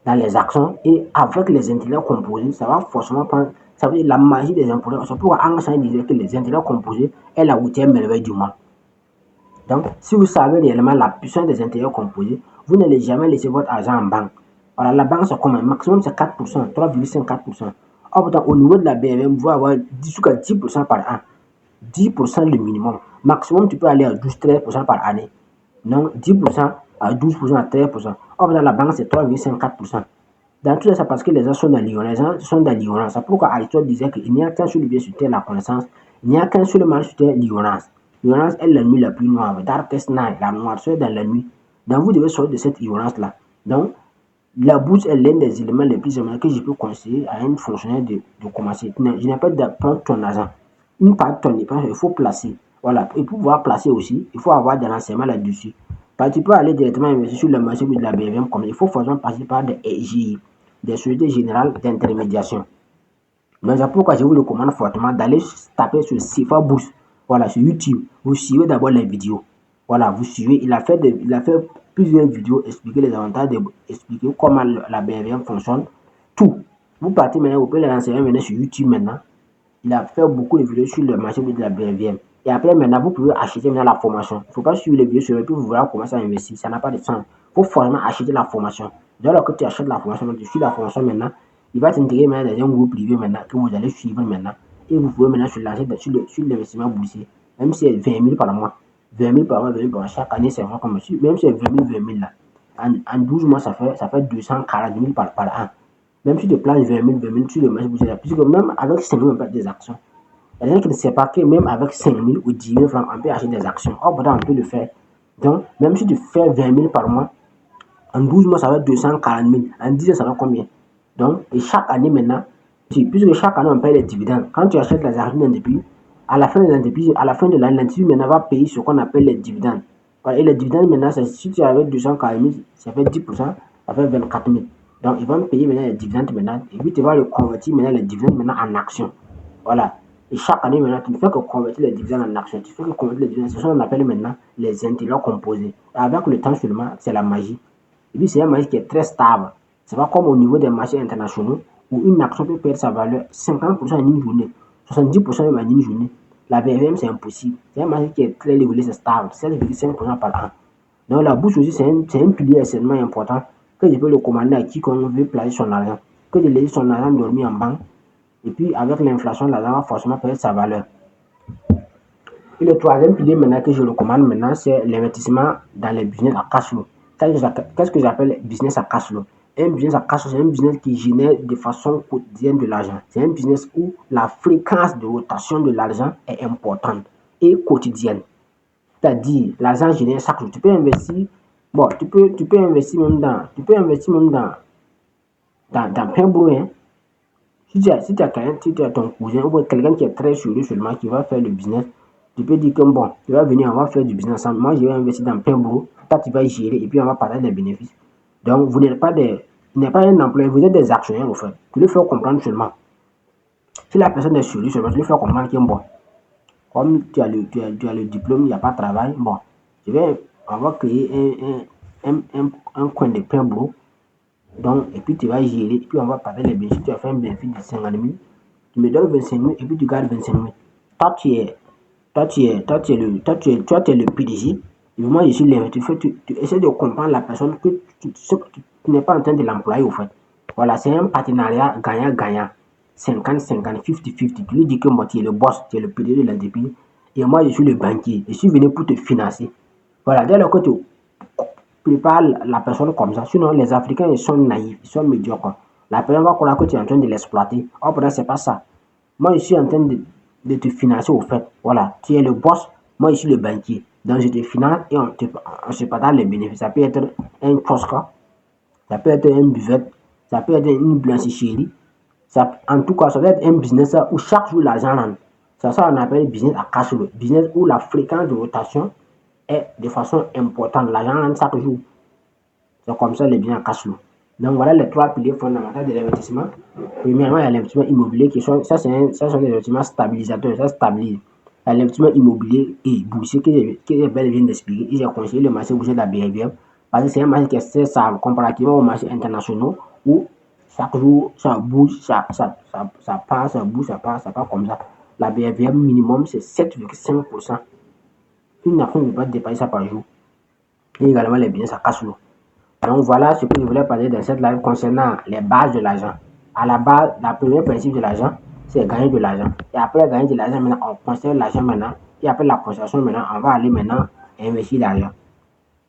dans les actions et avec les intérêts composés, ça va forcément prendre, ça veut dire la magie des intérêts. C'est pourquoi Einstein disait que les intérêts composés est la 8e merveille du monde. Donc, si vous savez réellement la puissance des intérêts composés, vous n'allez jamais laisser votre argent en banque. Voilà, la banque, c'est comme un maximum, c'est 4%, 3,54%. Or, pourtant, au niveau de la BVM, vous pouvez avoir 10% par an. 10% le minimum. Maximum, tu peux aller à 12-13% par année. Donc, 10% à 12% à 13%. Or, dans la banque, c'est 3,54%. Dans tout ça, c'est parce que les gens sont dans l'ignorance. Les gens sont dans l'ignorance. C'est pourquoi Aristote disait qu'il n'y a qu'un seul bien sur terre, la connaissance. Il n'y a qu'un seul mal sur terre, l'ignorance. L'ignorance est la nuit la plus noire. Darkest night, la noirceur dans la nuit. Donc, vous devez sortir de cette ignorance-là. Donc, la bourse est l'un des éléments les plus importants que je peux conseiller à un fonctionnaire de commencer. Je n'ai pas de prendre ton argent. Une partie de ton dépense, il faut placer. Voilà. Et pour pouvoir placer aussi, il faut avoir de l'enseignement là-dessus. Parce que tu peux aller directement investir sur le marché de la BVM comme il faut forcément passer par des EGI, des sociétés générales d'intermédiation. Donc, c'est pourquoi je vous recommande fortement d'aller taper sur CFA Bourse. Voilà, sur YouTube, vous suivez d'abord les vidéos. Voilà, vous suivez. Il a fait plusieurs vidéos, expliquer les avantages, expliquer comment la BVM fonctionne. Tout. Vous partez maintenant, vous pouvez les renseigner maintenant sur YouTube maintenant. Il a fait beaucoup de vidéos sur le marché de la BVM. Et après, maintenant, vous pouvez acheter maintenant la formation. Il ne faut pas suivre les vidéos sur YouTube, vous voulez commencer à investir. Ça n'a pas de sens. Il faut forcément acheter la formation. Dès lors que tu achètes la formation, tu suis la formation maintenant, il va t'intégrer maintenant dans un groupe privé maintenant que vous allez suivre maintenant. Et vous pouvez maintenant se lancer sur l'investissement boursier. Même si c'est 20 000 par mois. 20 000 par mois, 20 000 par mois. Chaque année, c'est vraiment comme même si c'est 20 000 là. En 12 mois, ça fait 240 000 par an. Même si tu places 20 000 sur le marché boursier, puisque même avec 5 000, on peut des actions. Il y a des gens qui ne savent pas que même avec 5 000 ou 10 000 francs, on peut acheter des actions. Or, pourtant, on peut le faire. Donc, même si tu fais 20 000 par mois, en 12 mois, ça va être 240 000. En 10 ans, ça va combien? Donc, et chaque année maintenant, puisque chaque année, on paye les dividendes. Quand tu achètes les actions d'entreprise, à la fin de l'entreprise, à la fin de l'année, l'entreprise maintenant va payer ce qu'on appelle les dividendes. Voilà, et les dividendes maintenant, si tu avais 240 000, ça fait 10%, ça fait 24 000. Donc, ils vont payer maintenant les dividendes maintenant, et puis tu vas le convertir maintenant les dividendes maintenant en actions. Voilà. Et chaque année maintenant, tu ne fais que convertir les dividendes en actions. Tu fais que convertir les dividendes. C'est ce qu'on appelle maintenant les intérêts composés. Et avec le temps seulement, c'est la magie. Et puis, c'est un marché qui est très stable. C'est pas comme au niveau des marchés internationaux où une action peut perdre sa valeur 50% en une journée, 70% même en une journée. La BVM, c'est impossible. C'est un marché qui est très régulé, c'est stable, 7,5% par an. Donc, la bourse aussi, c'est un pilier extrêmement important que je peux le commander à quiconque veut placer son argent. Que de laisser son argent dormir en banque. Et puis, avec l'inflation, l'argent va forcément perdre sa valeur. Et le troisième pilier maintenant que je recommande maintenant, c'est l'investissement dans les business à cash flow. Qu'est-ce que j'appelle business à cash flow? Un business à cash flow, c'est un business qui génère de façon quotidienne de l'argent. C'est un business où la fréquence de rotation de l'argent est importante et quotidienne. C'est-à-dire, l'argent génère chaque jour. Tu peux investir, bon, tu peux investir même dans plein boulot, hein. Si tu as ton cousin ou quelqu'un qui est très sérieux seulement, qui va faire le business, tu peux dire que bon, tu vas venir, on va faire du business ensemble. Moi, je vais investir dans plein boulot. Toi, tu vas gérer et puis on va partager les bénéfices. Donc, vous n'êtes pas un employé, vous êtes des actionnaires au fait. Tu le fais comprendre seulement. Si la personne est sérieuse seulement, tu le fais comprendre que bon, comme tu as le diplôme, il n'y a pas de travail, bon, on va créer un coin de plein boulot. Donc, et puis tu vas gérer, et puis on va parler les bénéfices. Tu as fait un bénéfice de 50 000, tu me donnes 25 000 et puis tu gardes 25 000. Toi, tu es le PDG. Et moi, je suis l'investisseur. Tu essaies de comprendre la personne que tu n'es pas en train de l'employer au fait. Voilà, c'est un partenariat gagnant-gagnant. 50-50, 50-50. Tu lui dis que moi, tu es le boss, tu es le PDG de l'entreprise. Et moi, je suis le banquier. Je suis venu pour te financer. Voilà, dès lors que tu prépare la personne comme ça. Sinon, les Africains, ils sont naïfs, ils sont médiocres. La personne va croire que tu es en train de l'exploiter. Or, pourtant, c'est pas ça. Moi, je suis en train de te financer au fait. Voilà, tu es le boss, moi, je suis le banquier. Donc, je te finance et on se partage les bénéfices. Ça peut être un kiosque, ça peut être une buvette, ça peut être une blanchisserie. En tout cas, ça peut être un business où chaque jour l'argent rentre. C'est ça qu'on appelle business à cash flow. Business où la fréquence de rotation est de façon importante. L'argent rentre chaque jour. C'est comme ça les biens à cash flow. Donc voilà les trois piliers fondamentaux de l'investissement. Premièrement, il y a l'investissement immobilier ça sont des investissements stabilisateurs, ça stabilise. Il y a l'investissement immobilier et boursier que je viens d'expliquer. J'ai conseillé le marché boursier de la BRVM parce que c'est un marché qui est très stable comparativement aux marchés internationaux où chaque jour ça bouge, ça part, ça bouge, ça part comme ça. La BRVM minimum c'est 7,5%. Une action ne peut pas dépasser ça par jour. Et également les biens à cash flow. Donc voilà ce que je voulais parler dans cette live concernant les bases de l'argent. À la base, la première principe de l'argent, c'est gagner de l'argent. Et après gagner de l'argent, maintenant, on conserve l'argent maintenant. Et après la conservation, maintenant, on va aller maintenant investir l'argent.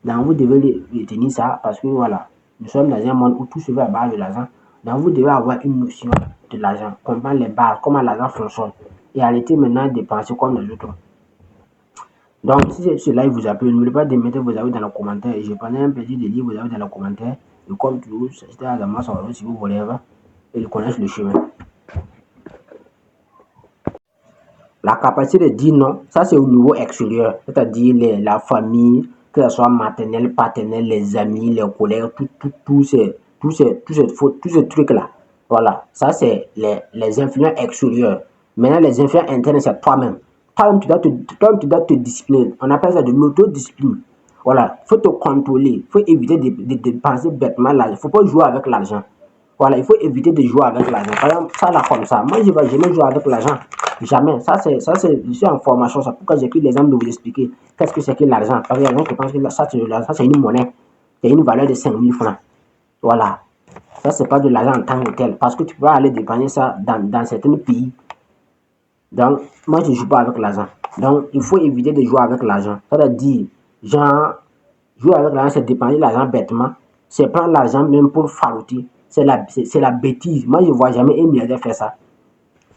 Donc vous devez retenir ça parce que voilà, nous sommes dans un monde où tout se fait à base de l'argent. Donc vous devez avoir une notion de l'argent, comprendre les bases, comment l'argent fonctionne. Et arrêter maintenant de penser comme les autres. Donc, si ce live vous a plu, n'oubliez pas de mettre vos avis dans les commentaires. Et je prendrai un plaisir de lire vos avis dans les commentaires. Et comme toujours, c'était à moi si vous voulez, et connaissent le chemin. La capacité de dire non, ça c'est au niveau extérieur. C'est-à-dire la famille, que ce soit maternelle, paternelle, les amis, les collègues, tous ces trucs-là. Voilà, ça c'est les influences extérieures. Maintenant, les influences internes, c'est toi-même. Toi-même, tu dois te discipliner. On appelle ça de l'autodiscipline. Voilà, il faut te contrôler. Il faut éviter de dépenser bêtement l'argent. Il ne faut pas jouer avec l'argent. Voilà, il faut éviter de jouer avec l'argent. Par exemple, ça là comme ça. Moi, je ne vais jamais jouer avec l'argent. Jamais. Je suis en formation. C'est pourquoi j'ai pris l'exemple de vous expliquer qu'est-ce que c'est que l'argent. Parce qu'il y a des gens qui pensent que ça, c'est une monnaie. C'est une valeur de 5 000 francs. Voilà. Ça, c'est pas de l'argent en tant que tel. Parce que tu peux aller dépenser ça dans certains pays. Donc, moi, je ne joue pas avec l'argent. Donc, il faut éviter de jouer avec l'argent. C'est-à-dire, genre, jouer avec l'argent, c'est dépenser l'argent bêtement. C'est prendre l'argent même pour farouter. C'est la bêtise. Moi, je ne vois jamais un milliardaire faire ça.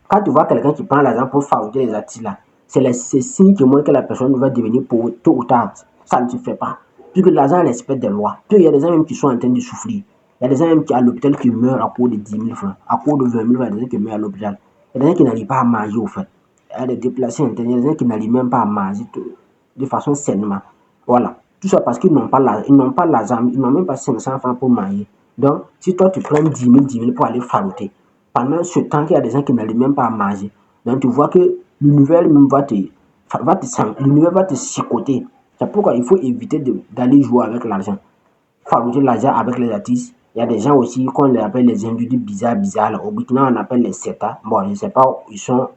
Quand tu vois quelqu'un qui prend l'argent pour farouter les artistes là, c'est signe qui montre que la personne va devenir pauvre tôt ou tard. Ça ne se fait pas. Puisque l'argent respecte des lois. Puis il y a des gens même qui sont en train de souffrir. Il y a des gens même qui à l'hôpital qui meurent à cause de 10 000 francs, à cause de 20 000 francs, il y a des gens qui meurent à l'hôpital. Il y a des gens qui n'arrivent pas à manger au fait. Il y a des déplacés internes, il y a des gens qui n'arrivent même pas à manger de façon sainement. Voilà. Tout ça parce qu'ils n'ont pas l'argent, ils n'ont même pas 500 francs pour manger. Donc, si toi tu prends 10 000 pour aller farouter, pendant ce temps qu'il y a des gens qui n'arrivent même pas à manger, donc tu vois que l'univers même l'univers va te chicoter. C'est pourquoi il faut éviter d'aller jouer avec l'argent. Faroucher l'argent avec les artistes. Il y a des gens aussi qu'on les appelle les individus bizarres. Au Burkina, on appelle les CETA. Bon, je ne sais pas où ils sont.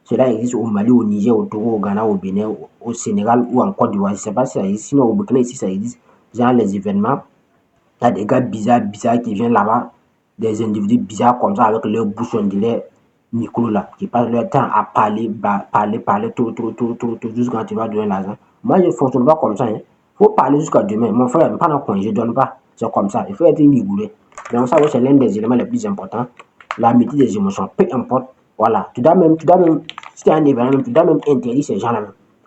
Cela existe au Mali, au Niger, au Togo, au Ghana, au Bénin, au Sénégal ou en Côte d'Ivoire. Je ne sais pas si ça existe. Sinon, au Burkina, ici, ça existe. Genre les événements. Il y a des gars bizarres qui viennent là-bas. Des individus bizarres comme ça avec leur bouche, on dirait micro là, qui passent leur temps à parler, tout, jusqu'à quand tu vas donner l'argent. Moi, je ne fonctionne pas comme ça. Il faut parler jusqu'à demain. Mon frère, je ne pas congé, je ne donne pas. C'est comme ça. Il faut être rigoureux. Donc, ça, c'est l'un des éléments les plus importants. La maîtrise des émotions, peu importe. Voilà. Tu dois même, si tu as un événement, tu dois même interdire ces gens-là.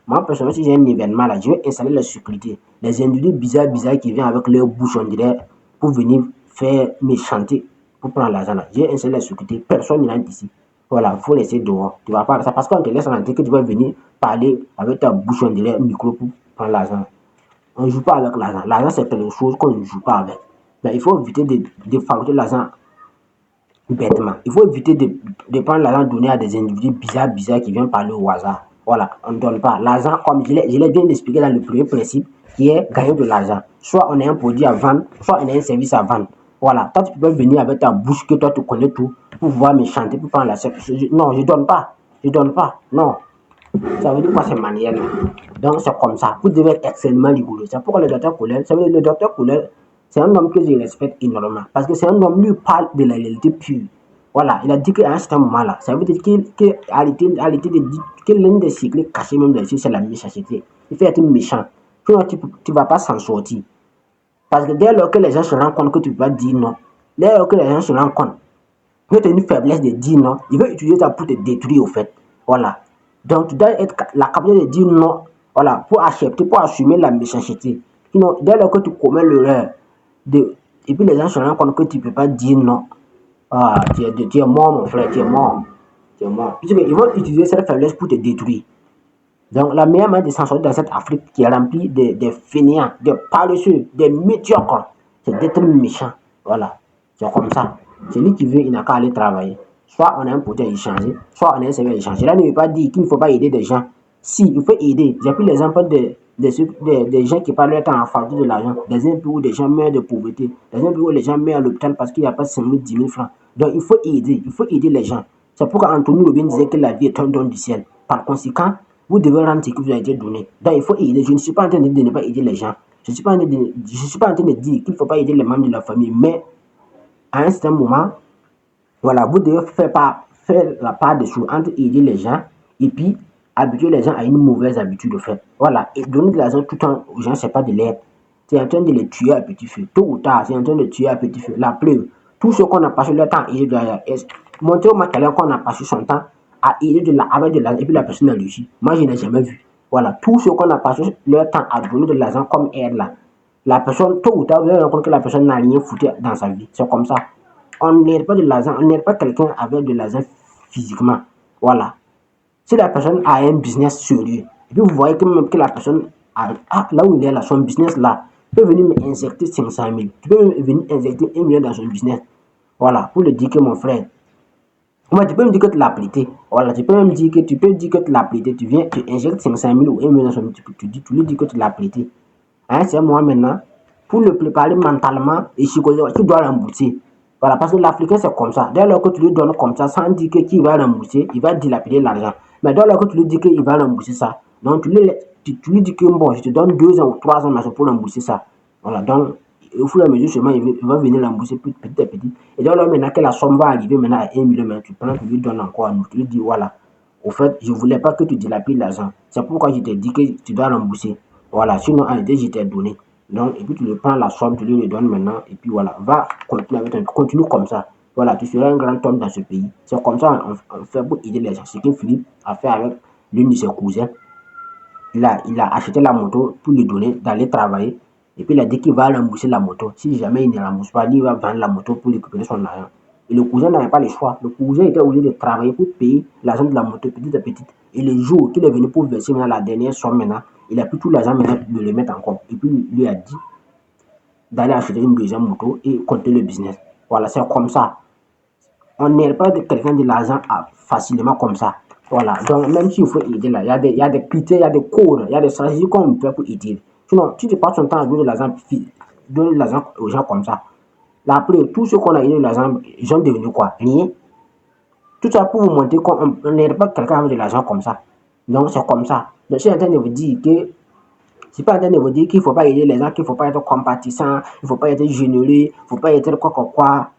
Moi, personnellement, si j'ai un événement là, je vais installer la sécurité. Les individus bizarres qui viennent avec leur bouche, on dirait, pour venir faire me chanter, pour prendre l'argent là. J'ai installé la sécurité. Personne n'entre ici. Voilà, il faut laisser dehors. Tu vas pas ça parce qu'on te laisse rentrer que tu vas venir parler avec ta bouche, on dirait, micro pour prendre l'argent. On ne joue pas avec l'argent. L'argent, c'est quelque chose qu'on ne joue pas avec. Mais il faut éviter de fabriquer l'argent bêtement. Il faut éviter de prendre l'argent donné à des individus bizarres qui viennent parler au hasard. Voilà, on ne donne pas. L'argent, comme je l'ai bien expliqué dans le premier principe, qui est gagner de l'argent. Soit on a un produit à vendre, soit on a un service à vendre. Voilà, toi tu peux venir avec ta bouche que toi tu connais tout, pour pouvoir me chanter, pour prendre la non, je donne pas. Je donne pas. Non. Ça veut dire quoi ces manières-là? Donc c'est comme ça. Vous devez être extrêmement rigoureux. C'est pourquoi le docteur Koulel, le docteur Koulel, c'est un homme que je respecte énormément. Parce que c'est un homme, lui, parle de la réalité pure. Voilà, il a dit qu'à un certain moment là, ça veut dire qu'à l'été de dire que l'un des secrets cachés même là-dessus, c'est la méchanceté. Il fait être méchant. Sinon, tu ne vas pas s'en sortir. Parce que dès lors que les gens se rendent compte que tu ne peux pas dire non, dès lors que les gens se rendent compte que tu as une faiblesse de dire non, ils veulent utiliser ça pour te détruire au fait. Voilà. Donc, tu dois être la capacité de dire non, voilà, pour accepter, pour assumer la méchanceté. Sinon, dès lors que tu commets l'erreur, et puis les gens se rendent compte que tu ne peux pas dire non, ah, tu es mort, mon frère, tu es mort. Tu es mort. Puisqu'ils vont utiliser cette faiblesse pour te détruire. Donc, la meilleure manière de s'en sortir dans cette Afrique qui est remplie de fainéants, de paresseux, de médiocres, c'est d'être méchant. Voilà. C'est comme ça. Celui qui veut, il n'a qu'à aller travailler. Soit on a un produit à échanger, soit on a un service à échanger. Là, ne veut pas dire qu'il ne faut pas aider des gens. Si, il faut aider. J'ai pris l'exemple des gens qui parlent leur temps à faire de l'argent. Des pays où des gens meurent de pauvreté. Des pays où les gens meurent à l'hôpital parce qu'il n'y a pas 5 000, 10 000 francs. Donc, il faut aider. Il faut aider les gens. C'est pourquoi Anthony Robin disait que la vie est un don du ciel. Par conséquent, vous devez rendre ce qui vous a été donné. Donc, il faut aider. Je ne suis pas en train de dire de ne pas aider les gens. Je ne suis pas en train de dire qu'il ne faut pas aider les membres de la famille. Mais, à un certain moment, voilà, vous devez faire la part des choses entre aider les gens et puis habituer les gens à une mauvaise habitude de fait. Voilà, et donner de l'argent tout le temps aux gens, c'est pas de l'aide. C'est en train de les tuer à petit feu. Tôt ou tard, c'est en train de tuer à petit feu. La preuve, tout ce qu'on a passé leur temps à aider de l'argent, montrer au matériel qu'on a passé son temps à aider avec de l'argent et puis la personne a réussi. Moi, je n'ai jamais vu. Voilà, tout ce qu'on a passé leur temps à donner de l'argent comme aide là, la personne, tôt ou tard, vous allez rencontrer que la personne n'a rien foutu dans sa vie. C'est comme ça. On n'aide pas de l'argent, on n'aide pas quelqu'un avec de l'argent physiquement. Voilà. Si la personne a un business sérieux, et puis vous voyez que même que la personne là où il est là, son business là, peut venir injecter 500 000. Tu peux venir injecter 1 million dans son business. Voilà, pour le dire que mon frère, Moi, tu peux me dire que tu l'as prêté. Voilà, tu peux même dire que tu l'as prêté. Tu viens, tu injectes 500 000 ou 1 million sur tu lui dis que tu l'as prêté. Hein, c'est moi maintenant. Pour le préparer mentalement et psychologiquement, tu dois rembourser. Voilà, parce que l'Africain, c'est comme ça. Dès lors que tu lui donnes comme ça, sans dire qu'il va rembourser, il va dilapider l'argent. Mais dès lors que tu lui dis qu'il va rembourser ça, donc tu lui dis que bon, je te donne 2 ans ou 3 ans pour rembourser ça. Voilà, donc au fur et à mesure, seulement, il va venir rembourser petit à petit. Et dès lors maintenant que la somme va arriver maintenant à 1 million, tu prends, tu lui donnes encore un autre. Tu lui dis voilà, au fait, je ne voulais pas que tu dilapides l'argent. C'est pourquoi je t'ai dit que tu dois rembourser. Voilà, sinon, en réalité, je t'ai donné. Donc, et puis tu le prends la somme, tu lui le donnes maintenant, et puis voilà, va continuer avec continue comme ça. Voilà, tu seras un grand homme dans ce pays. C'est comme ça on fait pour aider les gens. Ce que Philippe a fait avec l'une de ses cousins. Il a acheté la moto pour lui donner d'aller travailler. Et puis il a dit qu'il va rembourser la moto. Si jamais il ne rembourse pas, il va vendre la moto pour récupérer son argent. Et le cousin n'avait pas le choix. Le cousin était obligé de travailler pour payer l'argent de la moto petit à petit. Et le jour qu'il est venu pour verser maintenant la dernière somme maintenant, il a pris tout l'argent maintenant de le mettre en compte. Et puis il lui a dit d'aller acheter une deuxième moto et continuer le business. Voilà, c'est comme ça. On n'aide pas quelqu'un de l'argent facilement comme ça. Voilà, donc même s'il faut aider là, il y a des critères, il y a des codes, il y a des stratégies qu'on peut pour aider. Sinon, si tu passes ton temps à donner de l'argent aux gens comme ça, là après, tout ce qu'on a aidé de l'argent, ils ont devenu quoi? Rien. Tout ça pour vous montrer qu'on n'aide pas quelqu'un avec de l'argent comme ça. Donc c'est comme ça. Donc je suis en train de vous dire que c'est pas en train de vous dire qu'il ne faut pas aider les gens, qu'il ne faut pas être compatissant, il ne faut pas être généreux, il ne faut pas être quoi.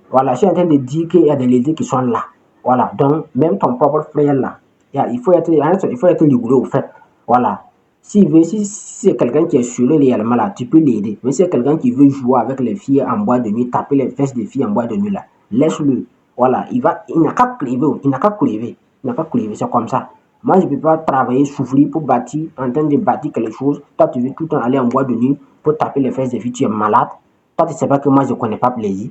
Voilà, je suis en train de dire qu'il y a des leaders qui sont là. Voilà, donc même ton propre frère là, il faut être rigoureux au fait. Voilà. Si c'est quelqu'un qui est sur réellement là, tu peux l'aider. Mais si c'est quelqu'un qui veut jouer avec les filles en bois de nuit, taper les fesses des filles en bois de nuit là, laisse-le. Voilà, il n'a qu'à crever, c'est comme ça. Moi, je ne peux pas travailler, souffrir pour bâtir, en train de bâtir quelque chose. Toi, tu veux tout le temps aller en bois de nuit pour taper les fesses des filles, tu es malade. Toi, tu ne sais pas que moi, je ne connais pas plaisir.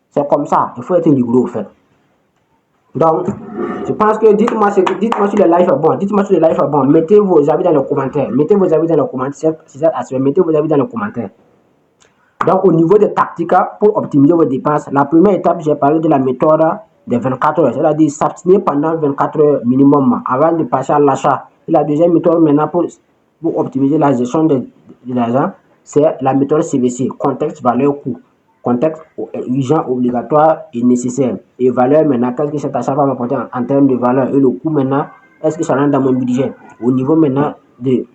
C'est comme ça, il faut être rigoureux au fait. Donc, je pense que dites-moi sur le live bon, mettez vos avis dans les commentaires, mettez vos avis dans les commentaires. Donc, au niveau des tactiques pour optimiser vos dépenses, la première étape, j'ai parlé de la méthode des 24 heures, c'est-à-dire s'abstenir pendant 24 heures minimum avant de passer à l'achat. Et la deuxième méthode maintenant pour optimiser la gestion de l'argent, c'est la méthode CVC, contexte, valeur, coût. Contexte urgent, obligatoire et nécessaire. Et valeur maintenant, qu'est-ce que cet achat va m'apporter en termes de valeur et le coût maintenant, est-ce que ça rentre dans mon budget? Au niveau maintenant de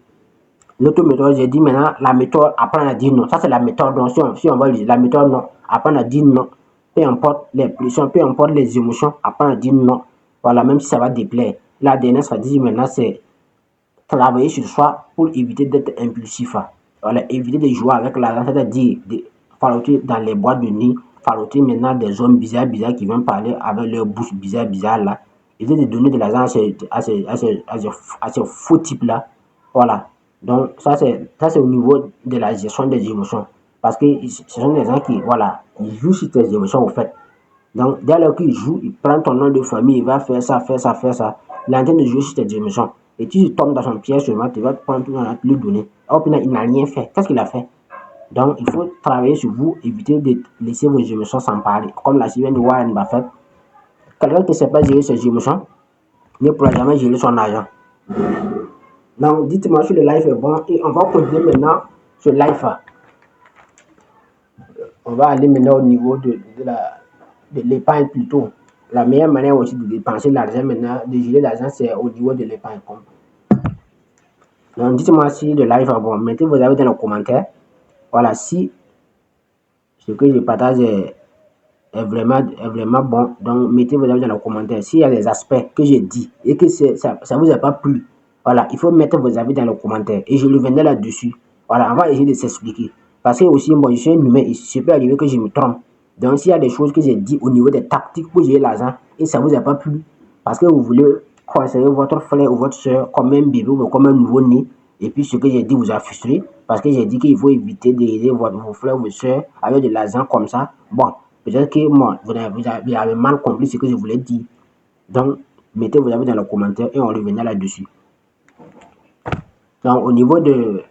l'autre méthode, j'ai dit maintenant la méthode apprendre à dire non. Ça, c'est la méthode non. Si on va dire la méthode non, apprendre à dire non. Peu importe les pressions, peu importe les émotions, apprendre à dire non. Voilà, même si ça va déplaire. La dernière stratégie maintenant, c'est travailler sur soi pour éviter d'être impulsif. Voilà, éviter de jouer avec l'argent, c'est-à-dire de falloter dans les boîtes de nuit, falloter maintenant des hommes bizarres qui viennent parler avec leur bouche bizarre là. Éviter de donner de l'argent à ces faux types là. Voilà. Donc ça c'est au niveau de la gestion des émotions. Parce que ce sont des gens qui, voilà, ils jouent sur tes émotions au fait. Donc dès lors qu'ils jouent, ils prennent ton nom de famille, il va faire ça. Il est en train de jouer sur tes émotions. Et tu tombes dans son piège seulement, tu vas prendre tout le monde lui donner. Or, il n'a rien fait. Qu'est-ce qu'il a fait? Donc, il faut travailler sur vous, éviter de laisser vos émotions s'emparer. Comme l'a si bien de Warren Buffett, quelqu'un qui ne sait pas gérer ses émotions ne pourra jamais gérer son argent. Donc, dites-moi si le live est bon et on va continuer maintenant ce live. On va aller maintenant au niveau de l'épargne plutôt. La meilleure manière aussi de dépenser l'argent maintenant, de gérer l'argent, c'est au niveau de l'épargne. Donc, dites-moi si le live est bon. Mettez vos avis dans les commentaires. Voilà, si ce que je partage est vraiment bon, donc mettez vos avis dans les commentaires. S'il y a des aspects que j'ai dit et que ça vous a pas plu, voilà, il faut mettre vos avis dans les commentaires et je reviendrai là-dessus. Voilà, on va essayer de s'expliquer. Parce que aussi, moi, je suis un humain, il peut arriver que je me trompe. Donc, s'il y a des choses que j'ai dit au niveau des tactiques pour gérer l'argent et ça vous a pas plu, parce que vous voulez conseiller votre frère ou votre soeur comme un bébé ou comme un nouveau-né, et puis ce que j'ai dit vous a frustré, parce que j'ai dit qu'il faut éviter d'aider vos frères ou vos soeurs avec de l'argent comme ça. Bon, peut-être que moi, vous avez mal compris ce que je voulais dire. Donc, mettez vos avis dans les commentaires et on reviendra là-dessus. Donc, au niveau de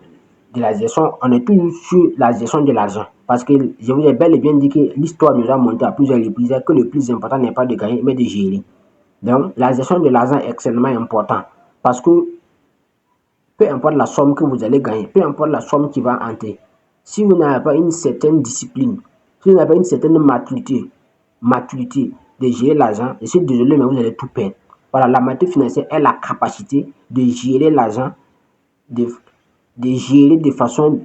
de la gestion, on est toujours sur la gestion de l'argent. Parce que je vous ai bel et bien dit que l'histoire nous a montré à plusieurs reprises que le plus important n'est pas de gagner, mais de gérer. Donc, la gestion de l'argent est extrêmement importante. Parce que peu importe la somme que vous allez gagner, peu importe la somme qui va entrer, si vous n'avez pas une certaine discipline, si vous n'avez pas une certaine maturité de gérer l'argent, je suis désolé, mais vous allez tout perdre. Voilà, la maturité financière est la capacité de gérer l'argent, de gérer de façon,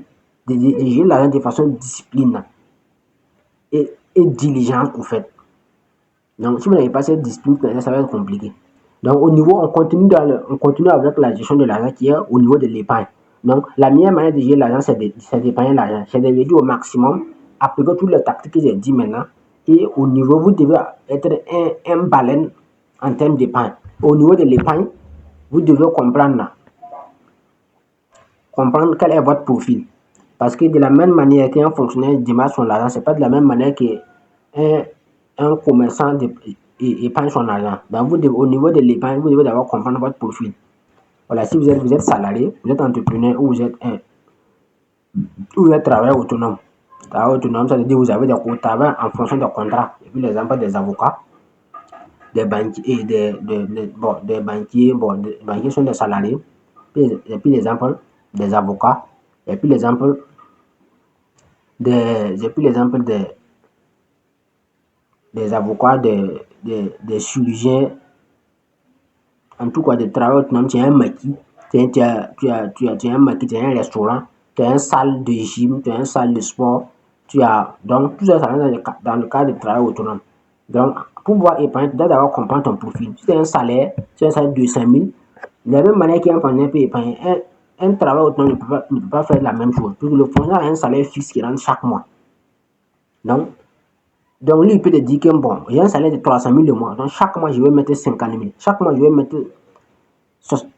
de gérer l'argent de façon discipline et diligente, en fait. Donc, si vous n'avez pas cette discipline, ça va être compliqué. Donc, au niveau, on continue avec la gestion de l'argent qui est au niveau de l'épargne. Donc, la meilleure manière de gérer l'argent, c'est d'épargner l'argent. C'est de réduire au maximum, appliquer toutes les tactiques que j'ai dit maintenant. Et au niveau, vous devez être un baleine en termes d'épargne. Au niveau de l'épargne, vous devez comprendre quel est votre profil. Parce que de la même manière qu'un fonctionnaire démarre son argent, ce n'est pas de la même manière qu'un commerçant épargne son argent. Donc, au niveau de l'épargne, vous devez d'abord comprendre votre profil. Voilà, si vous êtes salarié, vous êtes entrepreneur ou vous êtes travailleur autonome. Travailleur autonome, ça veut dire que vous avez des travail en fonction des contrats. Et puis l'exemple des avocats, des banquiers, des banquiers sont des salariés. Et puis l'exemple des avocats. Et puis l'exemple des avocats, des chirurgiens, en tout cas des travailleurs autonomes. Tu as un maquis, tu as un maquis, tu as un restaurant, tu as une salle de gym, tu as une salle de sport, donc tout ça dans le cadre de travail autonome. Donc, pour pouvoir épargner, tu dois d'abord comprendre ton profil. Si tu as un salaire de 200 000, de la même manière qu'un fonctionnaire peut épargner, un travail autonome ne peut pas faire la même chose. Parce que le fonctionnaire a un salaire fixe qui rentre chaque mois. Donc lui, il peut te dire que bon, j'ai un salaire de 300 000 le mois. Donc, chaque mois, je vais mettre 50 000. Chaque mois, je vais mettre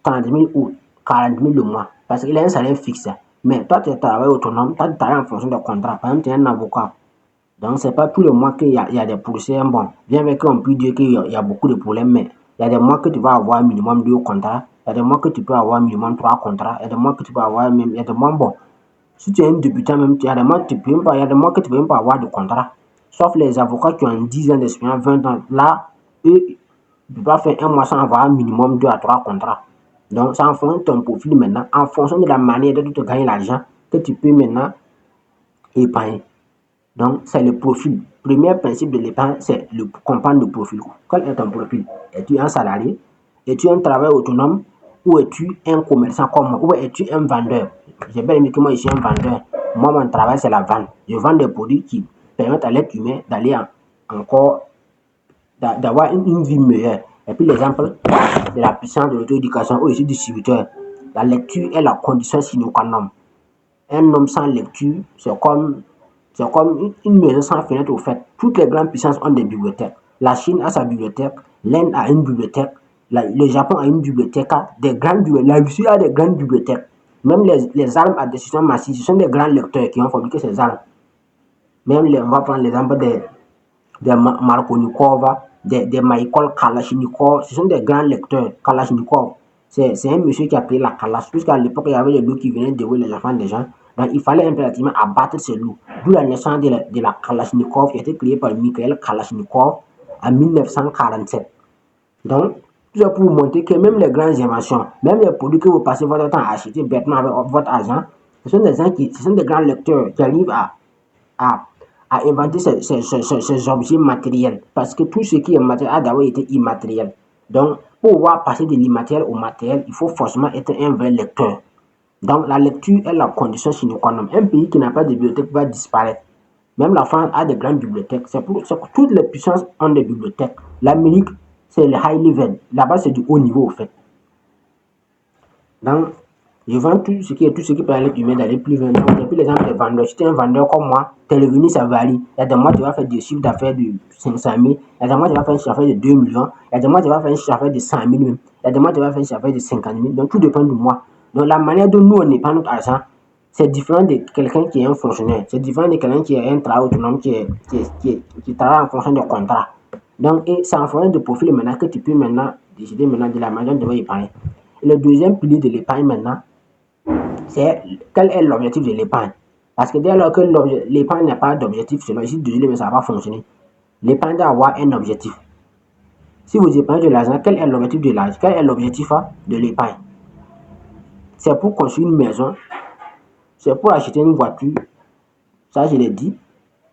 30 000 ou 40 000 le mois. Parce qu'il a un salaire fixe. Mais toi, tu travailles autonome, toi, tu travailles en fonction de contrat. Par exemple, tu es un avocat. Donc, c'est pas tous les mois qu'il y a des procès. Bon, bien vrai qu'on peut dire qu'il y a beaucoup de problèmes, mais il y a des mois que tu vas avoir minimum 2 contrats. Il y a des mois que tu peux avoir minimum 3 contrats. Il y a des mois que tu peux avoir même, il y a des mois, bon, si tu es un débutant même, il y a des mois que tu peux même pas avoir de contrat. Sauf les avocats qui ont 10 ans d'expérience, 20 ans. Là, eux, ils ne peuvent pas faire un mois sans avoir un minimum 2 à 3 contrats. Donc, c'est en fonction de ton profil maintenant, en fonction de la manière dont tu gagnes l'argent, que tu peux maintenant épargner. Donc, c'est le profil. Premier principe de l'épargne, c'est le comprendre le profil. Quel est ton profil? Es-tu un salarié? Es-tu un travailleur autonome? Ou es-tu un commerçant comme moi? Ou es-tu un vendeur? J'ai bien aimé que moi, je suis un vendeur. Moi, mon travail, c'est la vente. Je vends des produits qui permettent à l'être humain d'aller d'avoir une vie meilleure. Et puis, l'exemple de la puissance de l'auto-éducation où je suis distributeur. La lecture est la condition sine qua non. Un homme sans lecture, c'est comme une maison sans fenêtre au fait. Toutes les grandes puissances ont des bibliothèques. La Chine a sa bibliothèque, l'Inde a une bibliothèque, le Japon a une bibliothèque, la Russie a des grandes bibliothèques. Même les armes à destruction massive, ce sont des grands lecteurs qui ont fabriqué ces armes. Même on va prendre l'exemple des Markonikov, des Michael Kalachnikov, ce sont des grands lecteurs. Kalachnikov, c'est un monsieur qui a créé la Kalash, puisqu'à l'époque, il y avait des loups qui venaient dévorer les enfants des gens. Donc, il fallait impérativement abattre ces loups. D'où la naissance de la Kalachnikov qui a été créée par Mikhail Kalachnikov en 1947. Donc, tout ça pour vous montrer que même les grandes inventions, même les produits que vous passez votre temps à acheter bêtement avec votre argent, ce sont des grands lecteurs qui arrivent à inventer ces objets matériels. Parce que tout ce qui est matériel a d'abord été immatériel. Donc, pour pouvoir passer de l'immatériel au matériel, il faut forcément être un vrai lecteur. Donc, la lecture est la condition sine qua non. Un pays qui n'a pas de bibliothèque va disparaître. Même la France a des grandes bibliothèques. C'est pour toutes les puissances ont des bibliothèques. L'Amérique, c'est le high level. Là-bas, c'est du haut niveau, au fait. Donc, je vends tout ce qui permet à l'être humain d'aller plus loin. Donc, depuis l'exemple des vendeurs, si tu es un vendeur comme moi, tes revenus, ça varie. Il y a des mois, tu vas faire des chiffres d'affaires de 500 000. Il y a des mois, tu vas faire un chiffre d'affaires de 2 millions. Il y a des mois, tu vas faire un chiffre d'affaires de 100 000 même. Il y a des mois, tu vas faire un chiffre d'affaires de 50 000. Donc, tout dépend du mois. Donc, la manière dont nous, on épargne notre argent, c'est différent de quelqu'un qui est un fonctionnaire. C'est différent de quelqu'un qui est un travailleur autonome qui travaille en fonction de contrat. Donc, c'est en fonction de profil maintenant que tu peux maintenant décider maintenant de la manière dont tu vas épargner. Le deuxième pilier de l'épargne maintenant, c'est quel est l'objectif de l'épargne. Parce que dès lors que l'épargne n'a pas d'objectif, sinon ici, désolé, mais ça va pas fonctionner. L'épargne doit avoir un objectif. Si vous épargnez de l'argent, quel est l'objectif de l'argent? Quel est l'objectif de l'épargne? C'est pour construire une maison, c'est pour acheter une voiture. Ça, je l'ai dit.